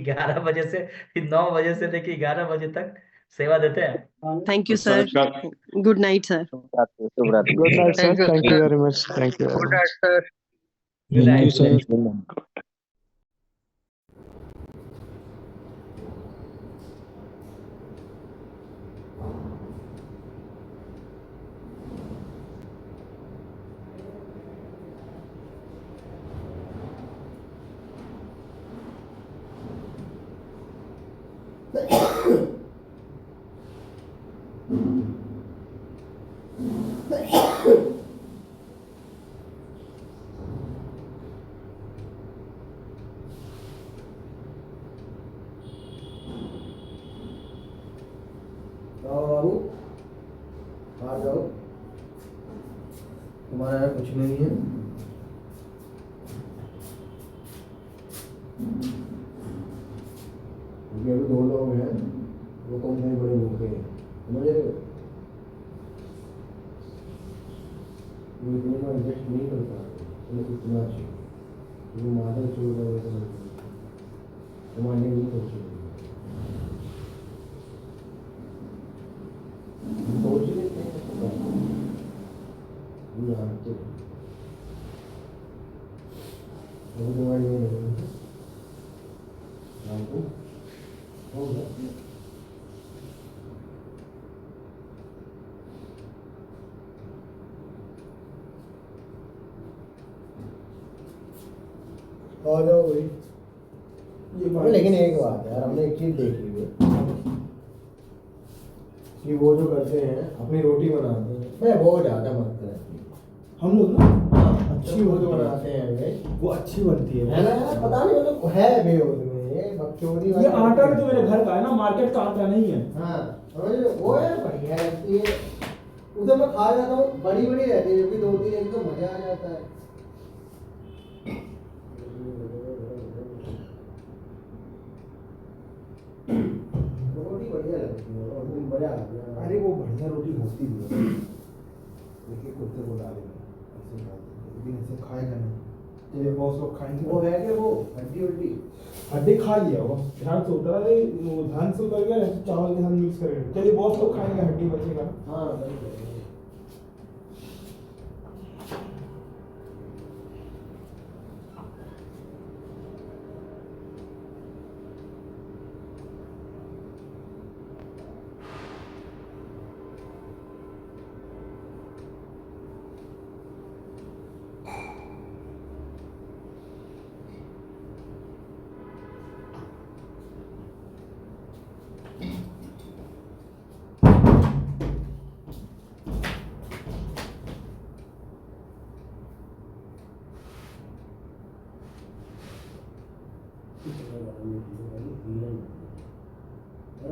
11 बजे से फिर 9 बजे से लेके 11 बजे तक सेवा देते हैं। Thank you sir, good night sir. शुभ रात्रि। Good night sir, thank you very much, thank you very much. Good night sir. बाबू आ जाओ, तुम्हारा यहाँ कुछ नहीं है। क्योंकि अभी 2 लोग हैं, वो कम नहीं बड़े भूखे हैं, समझ रहे हो? वो इतने में एडजस्ट नहीं कर पाते, तुम्हें इतना चाहिए, तुम्हें मादर चोर का तुम्हारे नहीं सोचेंगे। सोच लेते हैं जानते तुम्हारी होगा। आ जाओ भाई, ये लेकिन एक बात है यार, हमने एक चीज देख ली है कि वो जो करते हैं अपनी रोटी बनाते हैं, मैं वो ज्यादा मस्त रहती है। हम लोग ना अच्छी वो जो बनाते हैं वे, वो अच्छी बनती है ना यार, पता नहीं मतलब है वे उसमें ये बकचोदी वाली। ये आटा भी तो मेरे घर का है ना, मार्केट का आटा नहीं है। हाँ वो है, बढ़िया रहती है, उधर मैं खा जाता हूँ, बड़ी बड़ी रहती है, जबकि 2-3 एक तो मजा आ जाता है। रोटी बढ़िया लगती है और फिर मजा आ गया। अरे वो बढ़िया रोटी होती भी है, देखिए कुत्ते को डालेगा ऐसे डालते, लेकिन ऐसे खाएगा नहीं। तेरे बॉस लोग खाएंगे, वो है कि वो हड्डी खा लिया, वो ध्यान से उतरा है, वो ध्यान से उतर गया, चावल के साथ मिक्स करेंगे, चलिए बॉस लोग खाएंगे, हड्डी बचेगा। हाँ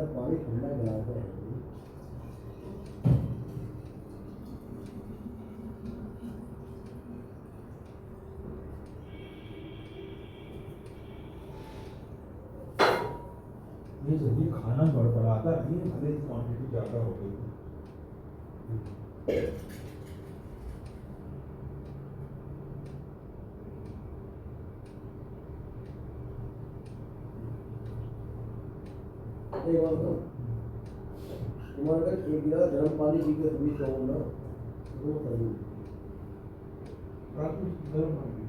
पानी ठंडा गिलास है। ये जल्दी खाना गड़बड़ाता नहीं है, भले ही क्वांटिटी ज्यादा हो गई। तुम्हारे अगर एक गिलास गर्म पानी पी के कभी सो ना तो कभी रात में गर्म पानी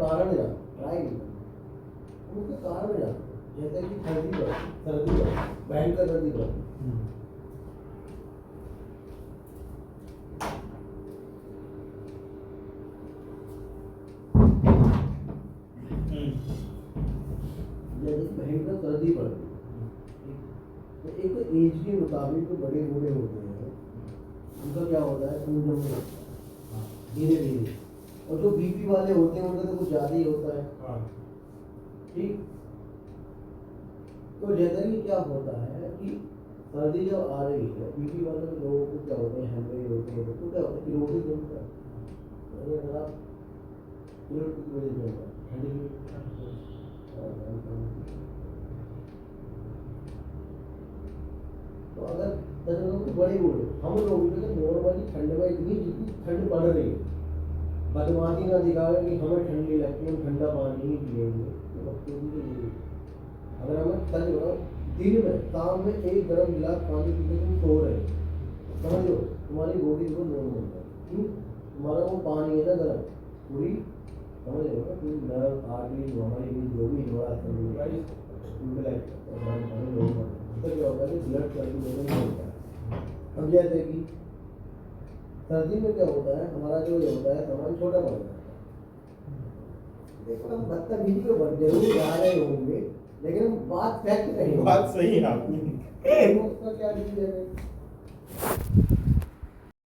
कारण जान ट्राई उसके कारण जान जैसे कि सर्दी भयंकर सर्दी बढ़ती जैसे भयंकर सर्दी बढ़ती तो एक तो एज के मुताबिक तो बड़े बूढ़े होते हैं, उनका क्या होता है खून जमना धीरे धीरे, और जो बीपी वाले होते हैं उनका तो कुछ ज़्यादा ही होता है। ठीक, तो जैसा कि क्या होता है कि सर्दी जब आ रही है बीपी वाले लोगों को क्या होते हैं, हेमरेज होते हैं, तो क्या होता है कि रोटी जमता है। अगर आप की वजह से होता है ठंडी तो अगर बड़े बूढ़े हम लोग नॉर्मली ठंड में इतनी जितनी ठंड पड़ रही है बदमाशी ना दिखावे कि हमें ठंडी लगती है हम ठंडा पानी ही पिएंगे, तो बकचोदी तो ये अगर हमें सच बताओ दिन में शाम में एक गर्म गिलास पानी पी के तुम सो रहे हो, समझ लो तुम्हारी बॉडी को नॉर्मल है। क्यों? तुम्हारा वो पानी है ना गर्म पूरी समझ रहे हो ना, पूरी नर्व आर्टरी हमारी जो भी तो क्या होता है ब्लड सर्कुलेशन होता है। अब जैसे कि सर्दी में क्या होता है हमारा जो ये होता है सामान छोटा पड़ जाता है। देखो हम बदतमीजी को जरूर जा रहे होंगे लेकिन हम बात फैक्ट कहेंगे। बात सही है आपकी। उसका क्या रीजन है?